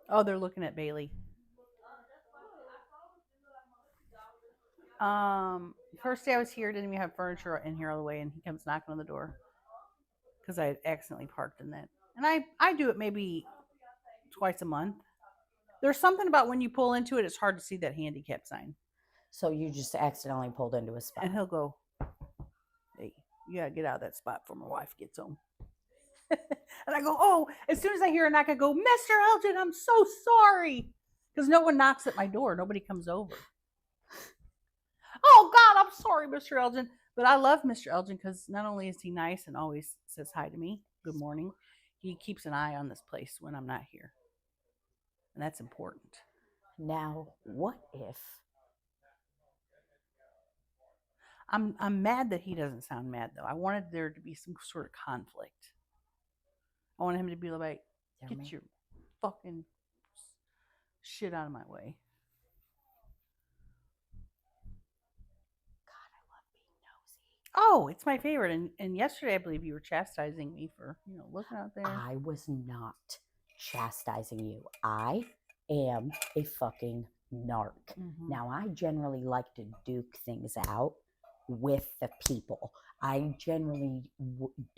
Oh, they're looking at Bailey. First day I was here, didn't even have furniture in here all the way, and he comes knocking on the door because I accidentally parked in that. And I do it maybe twice a month. There's something about when you pull into it, it's hard to see that handicap sign. So you just accidentally pulled into a spot. And he'll go, hey, you gotta get out of that spot before my wife gets home. And I go, oh, as soon as I hear a knock, I go, Mr. Elgin, I'm so sorry. Because no one knocks at my door. Nobody comes over. Oh, God, I'm sorry, Mr. Elgin. But I love Mr. Elgin because not only is he nice and always says hi to me, good morning, he keeps an eye on this place when I'm not here. And that's important. Now, what if? I'm mad that he doesn't sound mad, though. I wanted there to be some sort of conflict. I want him to be like, get your fucking shit out of my way. God, I love being nosy. Oh, it's my favorite. And yesterday, I believe you were chastising me for, looking out there. I was not chastising you. I am a fucking narc. Mm-hmm. Now, I generally like to duke things out with the people. I generally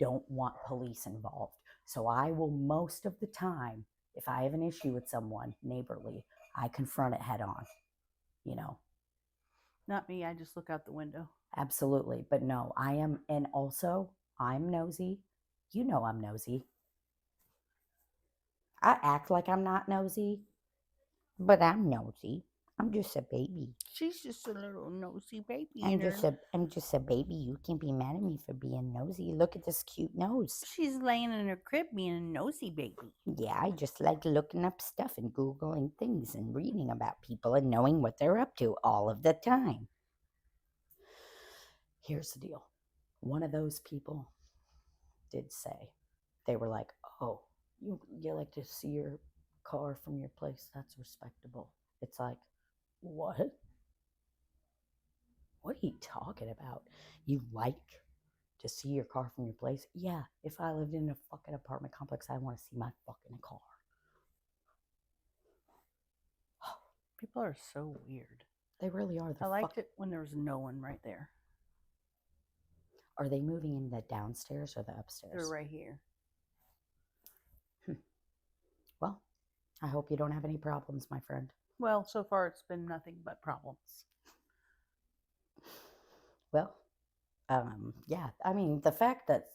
don't want police involved. So I will, most of the time, if I have an issue with someone neighborly, I confront it head on, Not me. I just look out the window. Absolutely. But no, I am. And also, I'm nosy. I'm nosy. I act like I'm not nosy, but I'm nosy. I'm just a baby. She's just a little nosy baby. I'm just a baby. You can't be mad at me for being nosy. Look at this cute nose. She's laying in her crib being a nosy baby. Yeah, I just like looking up stuff and Googling things and reading about people and knowing what they're up to all of the time. Here's the deal. One of those people did say, they were like, oh, you like to see your car from your place? That's respectable. It's like, what? What are you talking about? You like to to see your car from your place? Yeah, if I lived in a fucking apartment complex, I want to see my fucking car. People are so weird. They really are. I liked it when there was no one right there. Are they moving in the downstairs or the upstairs? They're right here. Well, I hope you don't have any problems, my friend. Well, so far it's been nothing but problems. Well, yeah, I mean, the fact that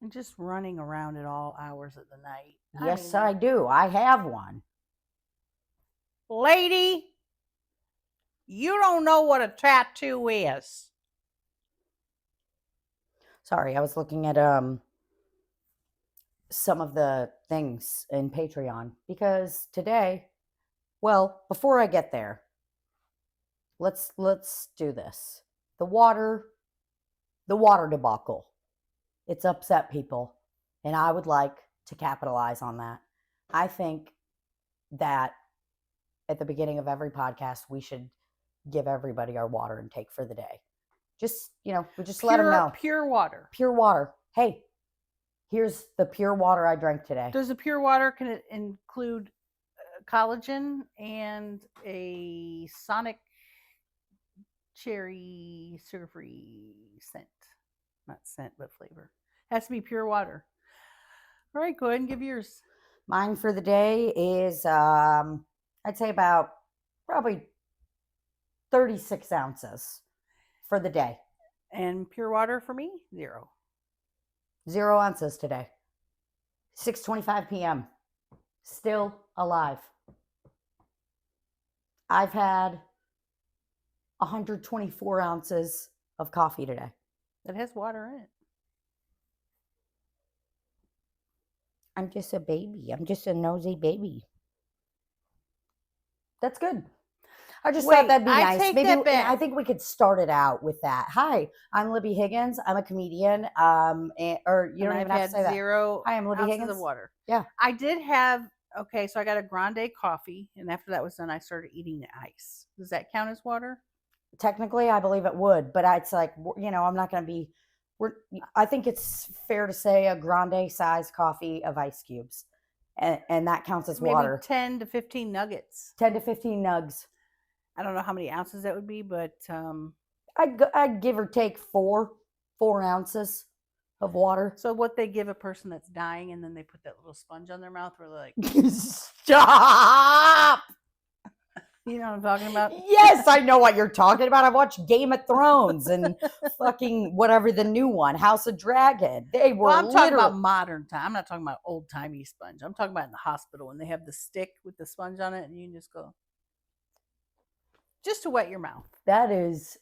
And just running around at all hours of the night. yes, I do. I have one. Lady, you don't know what a tattoo is. Sorry, I was looking at some of the things in Patreon because today, well, before I get there, let's do this. The water debacle. It's upset people, and I would like to capitalize on that. I think that at the beginning of every podcast, we should give everybody our water intake for the day. Just, we just let them know. Pure water. Pure water. Hey, here's the pure water I drank today. Does the pure water, can it include collagen and a Sonic cherry sugar-free scent? Not scent, but flavor. Has to be pure water. All right, go ahead and give yours. Mine for the day is, I'd say about probably 36 ounces for the day. And pure water for me, 0. 0 ounces today. 6:25 p.m. Still alive. I've had 124 ounces of coffee today. That has water in it. I'm just a baby. I'm just a nosy baby. That's good. I just thought that'd be nice. Take Maybe that back. I think we could start it out with that. Hi, I'm Libbie Higgins. I'm a comedian. Or you don't even have to say that. 0 Hi, I'm Libbie ounces Higgins. of water. Yeah. I did have, okay, so I got a grande coffee, and after that was done, I started eating the ice. Does that count as water? Technically, I believe it would, but it's like, I'm not going to be. I think it's fair to say a grande size coffee of ice cubes, and that counts as Maybe water. 10 to 15 nuggets. 10 to 15 nugs. I don't know how many ounces that would be, but I'd give or take 4 ounces of water. so what they give a person that's dying, and then they put that little sponge on their mouth where they're like, Stop! you know what I'm talking about? Yes, I know what you're talking about. I watched Game of Thrones and fucking whatever the new one, House of Dragon. They were Well, I'm talking about modern time. I'm not talking about old timey sponge. I'm talking about in the hospital when they have the stick with the sponge on it, and you can just go, just to wet your mouth. That is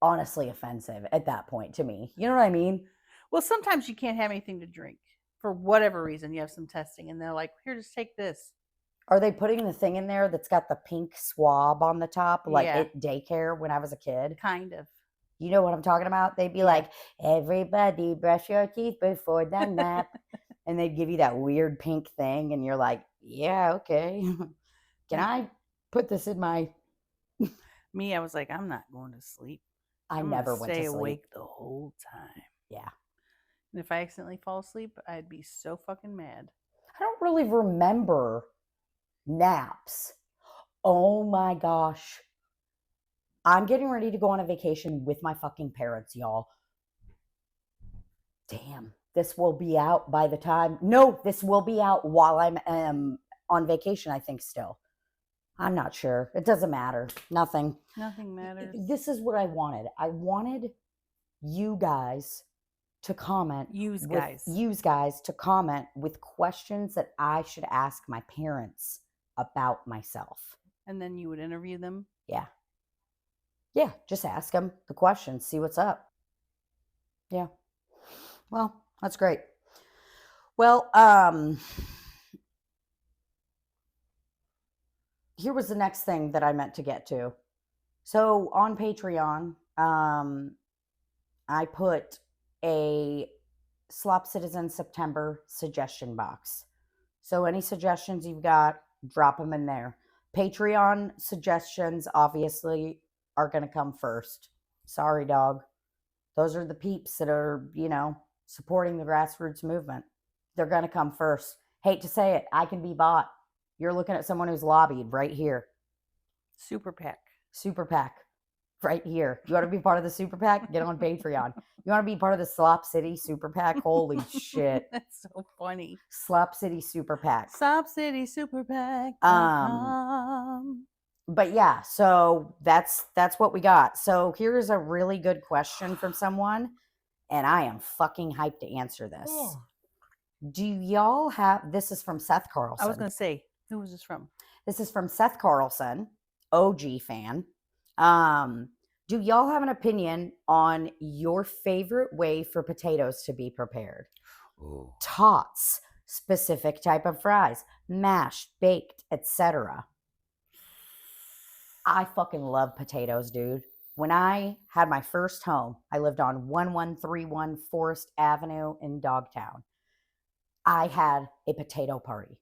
honestly offensive at that point to me. You know what I mean? Well, sometimes you can't have anything to drink for whatever reason. You have some testing, and they're like, here, just take this. Are they putting the thing in there that's got the pink swab on the top, like Yeah. at daycare when I was a kid? Kind of. You know what I'm talking about? They'd be like, everybody brush your teeth before the nap. And they'd give you that weird pink thing. And you're like, yeah, okay. Can I put this in my... Me, I was like, I'm not going to sleep. I I'm never gonna went to stay sleep. awake the whole time. Yeah. And if I accidentally fall asleep, I'd be so fucking mad. I don't really remember naps. Oh my gosh. I'm getting ready to go on a vacation with my fucking parents, y'all. Damn. This will be out by the time... No, this will be out while I'm on vacation, I think, still. I'm not sure. It doesn't matter. Nothing. Nothing matters. This is what I wanted. I wanted you guys to comment. Use guys to comment with questions that I should ask my parents about myself. And then you would interview them? Yeah. Yeah, just ask them the questions, see what's up. Yeah. Well, that's great. Well, here was the next thing that I meant to get to. So on Patreon, I put a Slop Citizen September suggestion box. So any suggestions you've got, drop them in there. Patreon suggestions obviously are going to come first. Sorry, dog. Those are the peeps that are, supporting the grassroots movement. They're going to come first. Hate to say it, I can be bought. You're looking at someone who's lobbied right here. Super PAC. Super PAC. Right here. You want to be part of the Super PAC? Get on Patreon. You want to be part of the Slop City Super PAC? Holy shit. That's so funny. Slop City Super PAC. Slop City Super PAC. But yeah, so that's what we got. So here's a really good question from someone, and I am fucking hyped to answer this. Oh. Do y'all have, this is from Seth Carlson. I was going to say, who was this from? This is from Seth Carlson, OG fan. Do y'all have an opinion on your favorite way for potatoes to be prepared? Ooh. Tots, specific type of fries, mashed, baked, etc. I fucking love potatoes, dude. When I had my first home, I lived on 1131 Forest Avenue in Dogtown. I had a potato party.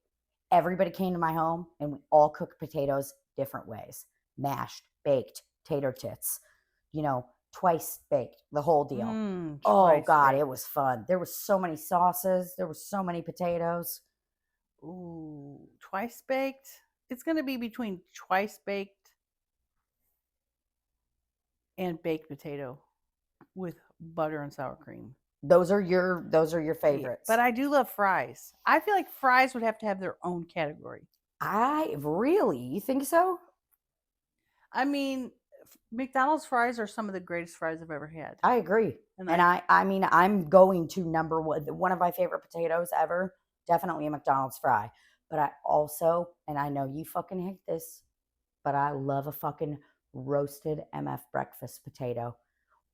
Everybody came to my home and we all cooked potatoes different ways. Mashed, baked, tater tits, twice baked, the whole deal. Oh God, baked. It was fun. There was so many sauces. There were so many potatoes. Ooh, twice baked? It's going to be between twice baked and baked potato with butter and sour cream. Those are your favorites. But I do love fries. I feel like fries would have to have their own category. You think so? I mean, McDonald's fries are some of the greatest fries I've ever had. I agree. And I'm going to number one of my favorite potatoes ever, definitely a McDonald's fry. But I also, and I know you fucking hate this, but I love a fucking roasted MF breakfast potato.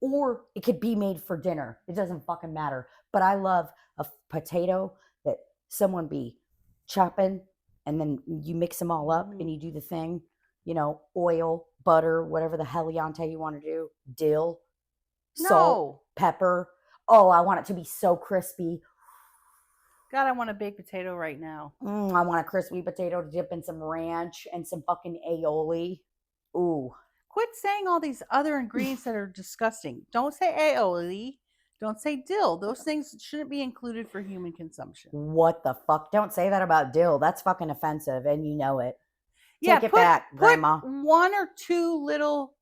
Or it could be made for dinner. It doesn't fucking matter. But I love a potato that someone be chopping and then you mix them all up and you do the thing, oil, butter, whatever the heliante you want to do, dill, salt, pepper. Oh, I want it to be so crispy. God, I want a baked potato right now. I want a crispy potato to dip in some ranch and some fucking aioli. Ooh. Quit saying all these other ingredients that are disgusting. Don't say aioli. Don't say dill. Those things shouldn't be included for human consumption. What the fuck? Don't say that about dill. That's fucking offensive, and you know it. Take it back, Grandma. Put 1 or 2 little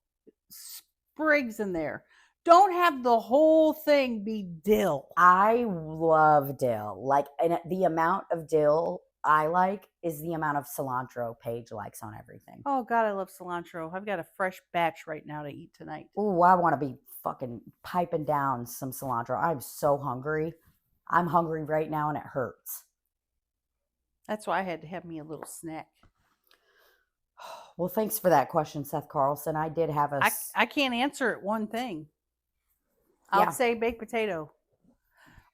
sprigs in there. Don't have the whole thing be dill. I love dill. And the amount of dill I like is the amount of cilantro Paige likes on everything. Oh God, I love cilantro. I've got a fresh batch right now to eat tonight. Ooh, I want to be fucking piping down some cilantro. I'm so hungry. I'm hungry right now and it hurts. That's why I had to have me a little snack. Well, thanks for that question, Seth Carlson. I did have I can't answer it one thing. I'll say baked potato.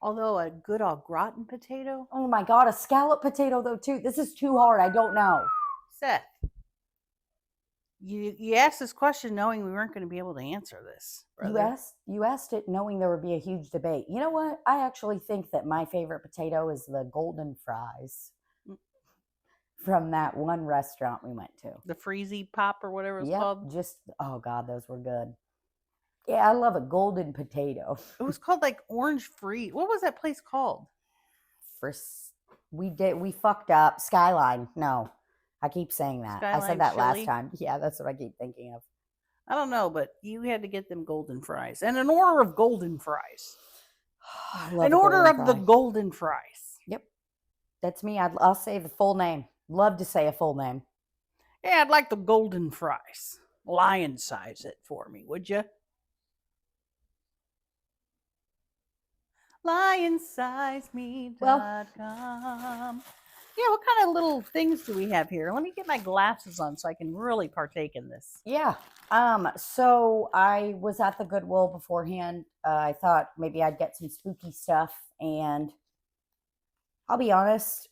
Although a good au gratin potato. Oh my God, a scallop potato though too. This is too hard. I don't know. Seth, you asked this question knowing we weren't going to be able to answer this. Brother. You asked it knowing there would be a huge debate. You know what? I actually think that my favorite potato is the golden fries from that one restaurant we went to. The Freezy Pop or whatever it's called. Oh God, those were good. Yeah, I love a golden potato. It was called like Orange Free. What was that place called? We fucked up. Skyline. No, I keep saying that. Skyline I said that chili? last time. Yeah, that's what I keep thinking of. I don't know, but you had to get them golden fries. And an order of golden fries. An order of the golden fries. Yep. That's me. I'll say the full name. Love to say a full name. Yeah, I'd like the golden fries. Lion size it for me, would you? LionSizeMe.com. Yeah, what kind of little things do we have here? Let me get my glasses on so I can really partake in this. Yeah. So I was at the Goodwill beforehand. I thought maybe I'd get some spooky stuff, and I'll be honest,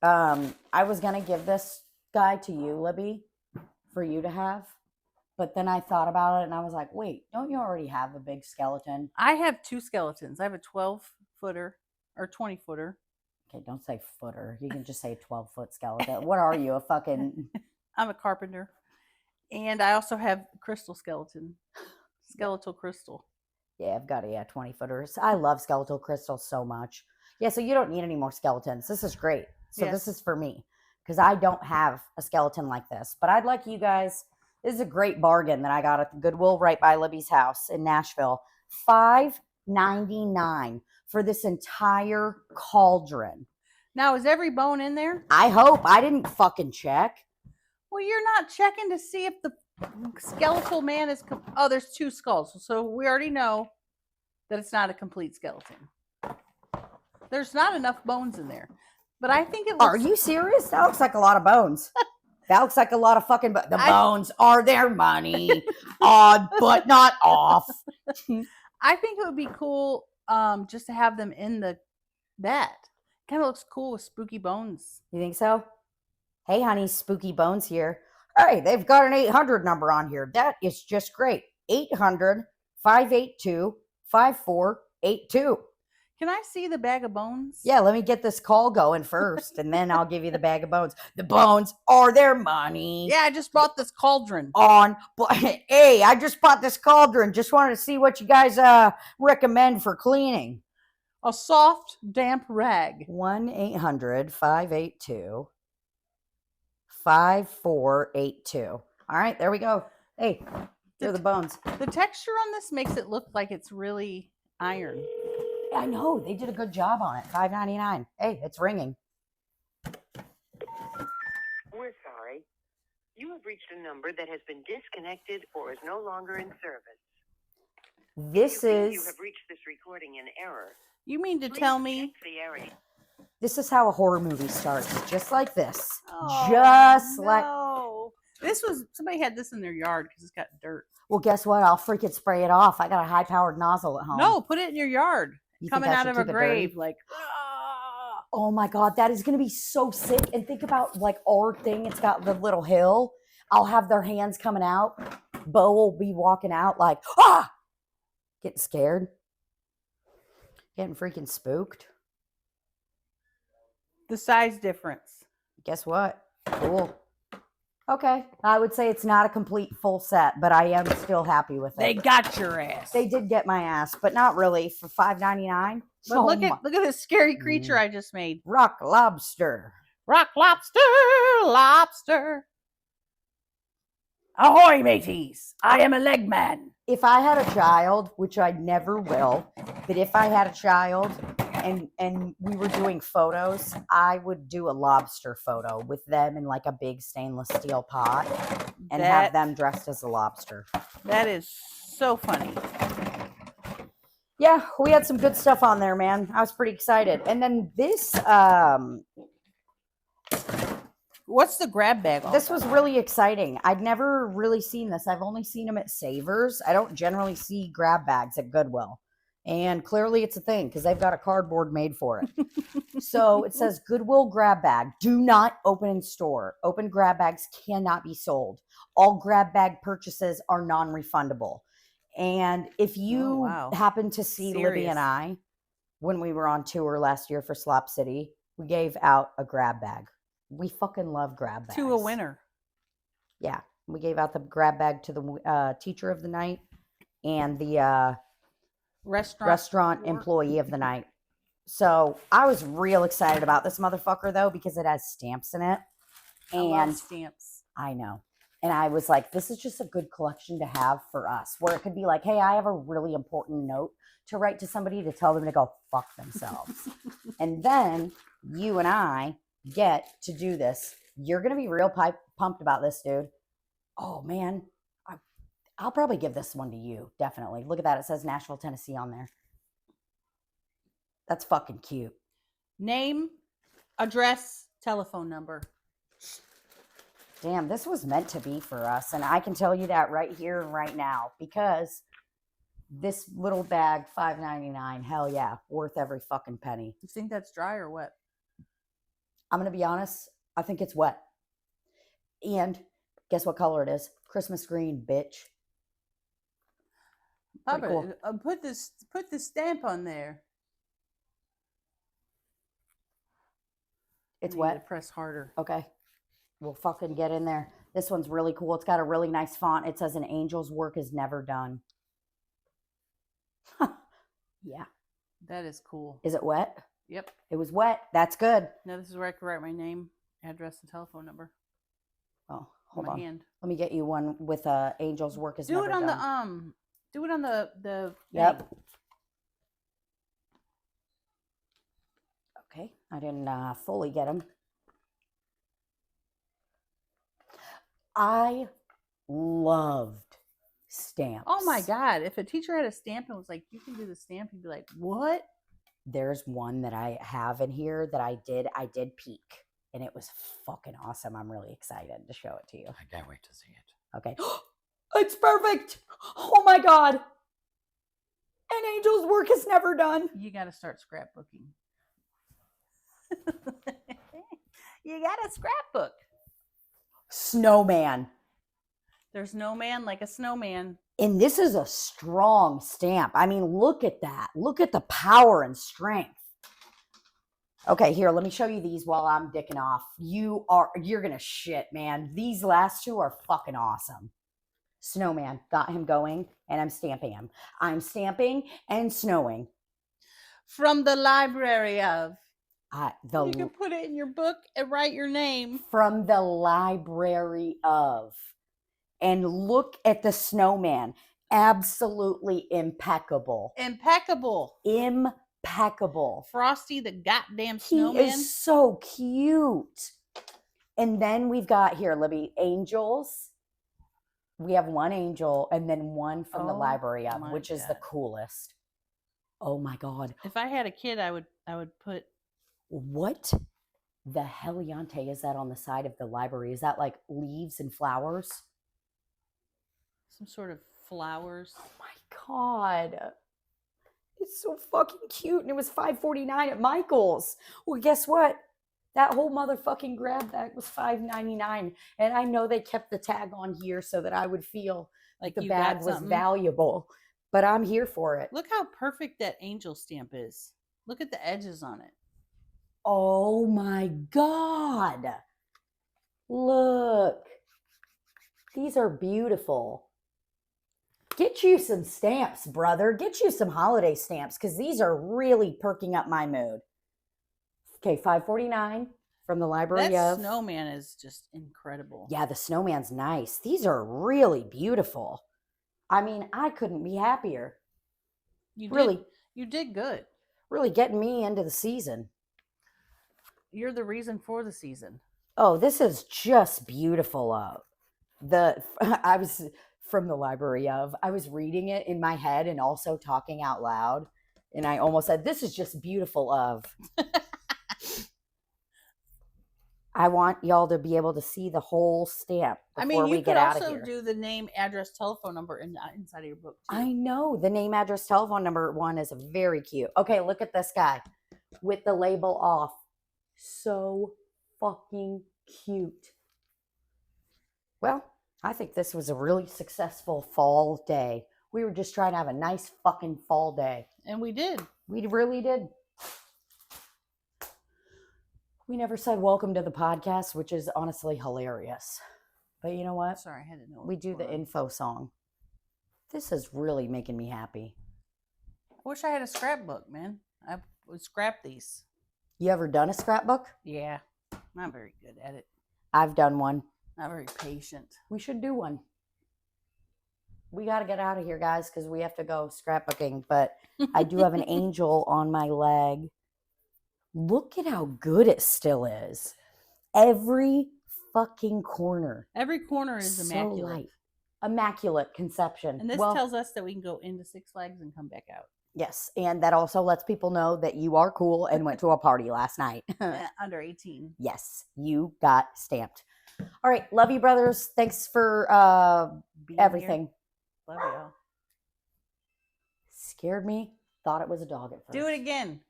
I was gonna give this guy to you, Libbie, for you to have. But then I thought about it and I was like, wait, don't you already have a big skeleton? I have 2 skeletons. I have a 12-footer or 20-footer. Okay, don't say footer. You can just say 12-foot skeleton. What are you, a fucking... I'm a carpenter. And I also have crystal skeleton. Skeletal crystal. Yeah, I've got 20-footers. I love skeletal crystals so much. Yeah, so you don't need any more skeletons. This is great. So this is for me because I don't have a skeleton like this. But I'd like you guys. This is a great bargain that I got at the Goodwill right by Libbie's house in Nashville. $5.99 for this entire cauldron. Now, is every bone in there? I hope. I didn't fucking check. Well, you're not checking to see if the skeletal man is. Oh, there's 2 skulls. So we already know that it's not a complete skeleton. There's not enough bones in there. But I think it looks. Are you serious? That looks like a lot of bones. That looks like a lot of fucking. The bones are their money. Odd, but not off. I think it would be cool just to have them in the bed. Kind of looks cool with spooky bones. You think so? Hey, honey, Spooky Bones here. Hey, they've got an 800 number on here. That is just great. 800-582-5482. Can I see the bag of bones? Yeah, let me get this call going first, and then I'll give you the bag of bones. The bones are their money. Yeah, I just bought this cauldron. Hey, I just bought this cauldron. Just wanted to see what you guys recommend for cleaning. A soft, damp rag. 1-800-582-5482. All right, there we go. Hey, here are the bones. The texture on this makes it look like it's really iron. I know. They did a good job on it. $5.99. Hey, it's ringing. We're sorry. You have reached a number that has been disconnected or is no longer in service. This You is have reached this recording in error. You mean to Please tell me? check the area. this is how a horror movie starts. Just like this. Oh, Just like no. This was somebody had this in their yard because it's got dirt. well, guess what? I'll freaking spray it off. I got a high-powered nozzle at home. No, put it in your yard. You think Coming I out should of a keep it dirty? grave, like. "Ah." Oh my god, that is gonna be so sick. And think about like our thing, it's got the little hill. I'll have their hands coming out. Bo will be walking out like, getting scared. Getting freaking spooked. The size difference. Guess what? Cool. Okay. I would say it's not a complete full set, but I am still happy with it. They got your ass. They did get my ass, but not really for $5.99. But look at this scary creature I just made. rock lobster. Rock lobster, lobster. Ahoy, mateys! I am a leg man. If I had a child, which I never will, but if I had a child and we were doing photos, I would do a lobster photo with them in like a big stainless steel pot and have them dressed as a lobster. That is so funny. Yeah, we had some good stuff on there, man. I was pretty excited. And then this What's the grab bag? this was really exciting. I'd never really seen this. I've only seen them at Savers. I don't generally see grab bags at Goodwill. And clearly it's a thing because they've got a cardboard made for it. So it says Goodwill grab bag. Do not open in store. Open grab bags cannot be sold. All grab bag purchases are non-refundable. And if you happen to see Libbie and I, when we were on tour last year for Slop City, we gave out a grab bag. We fucking love grab bags. To a winner. Yeah. We gave out the grab bag to the teacher of the night and the restaurant employee of the night. So I was real excited about this motherfucker though, because it has stamps in it. And I love stamps. I know. And I was like, this is just a good collection to have for us, where it could be like, hey, I have a really important note to write to somebody to tell them to go fuck themselves. And then you and I get to do this. You're going to be real pumped about this, dude. Oh, man. I'll probably give this one to you. Definitely. Look at that. It says Nashville, Tennessee on there. That's fucking cute. Name, address, telephone number. Damn, this was meant to be for us. And I can tell you that right here and right now, because this little bag, $5.99, hell yeah, worth every fucking penny. You think that's dry or wet? I'm going to be honest. I think it's wet. And guess what color it is? Christmas green, bitch. Papa, cool. put the stamp on there. It's I need wet. to press harder. Okay. We'll fucking get in there. This one's really cool. It's got a really nice font. It says an angel's work is never done. Yeah. That is cool. Is it wet? Yep. It was wet. That's good. Now this is where I can write my name, address, and telephone number. Oh, hold my on. hand. Let me get you one with angel's work is Do never it on done. do it on the Yep. thing. Okay. I didn't fully get them. I loved stamps. Oh my God. If a teacher had a stamp and was like, you can do the stamp, you'd be like, what? There's one that I have in here that I did peek, and it was fucking awesome. I'm really excited to show it to you. I can't wait to see it. Okay. It's perfect. Oh my God. An angel's work is never done. You got to start scrapbooking. You got to scrapbook. Snowman. There's no man like a snowman. And this is a strong stamp. I mean, look at that. Look at the power and strength. Okay, here, let me show you these while I'm dicking off. You're gonna shit, man. These last two are fucking awesome. Snowman, got him going, and I'm stamping him. I'm stamping and snowing. From the library of. You You can put it in your book and write your name. From the library of. And look at the snowman. Absolutely impeccable. Impeccable. Impeccable. Frosty the goddamn He snowman. is so cute. And then we've got here, Libby, angels. We have one angel and then one from the library of, which is the coolest. Oh my God. If I had a kid, I would put. What the heliante is that on the side of the library? Is that like leaves and flowers? Some sort of flowers. Oh my God. It's so fucking cute. And it was $5.49 at Michael's. Well, guess what? That whole motherfucking grab bag was $5.99. And I know they kept the tag on here so that I would feel like the bag was valuable. But I'm here for it. Look how perfect that angel stamp is. Look at the edges on it. Oh my God. Look. These are beautiful. Get you some stamps, brother. Get you some holiday stamps because these are really perking up my mood. Okay, $5.49 from the library That of. snowman is just incredible. Yeah, the snowman's nice. These are really beautiful. I mean, I couldn't be happier. You did good. Really getting me into the season. You're the reason for the season. Oh, this is just beautiful. I was from the library of. I was reading it in my head and also talking out loud. And I almost said, this is just beautiful of. I want y'all to be able to see the whole stamp before we get out of here. You could also do the name, address, telephone number inside of your book, too. I know. The name, address, telephone number one is very cute. Okay, look at this guy with the label off. So fucking cute. Well, I think this was a really successful fall day. We were just trying to have a nice fucking fall day. And we did. We really did. We never said welcome to the podcast, which is honestly hilarious. But you know what? Sorry, I had to know. We do the info song. This is really making me happy. I wish I had a scrapbook, man. I would scrap these. You ever done a scrapbook? Yeah. Not very good at it. I've done one. Not very patient. We should do one. We got to get out of here, guys, because we have to go scrapbooking. But I do have an angel on my leg. Look at how good it still is. Every fucking corner. Every corner is immaculate. So light. Immaculate conception. And this tells us that we can go into Six Flags and come back out. Yes, and that also lets people know that you are cool and went to a party last night. Under 18. Yes, you got stamped. All right, love you, brothers. Thanks for everything. Here. Love y'all. Scared me. Thought it was a dog at first. Do it again.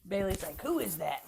Bailey's like, who is that?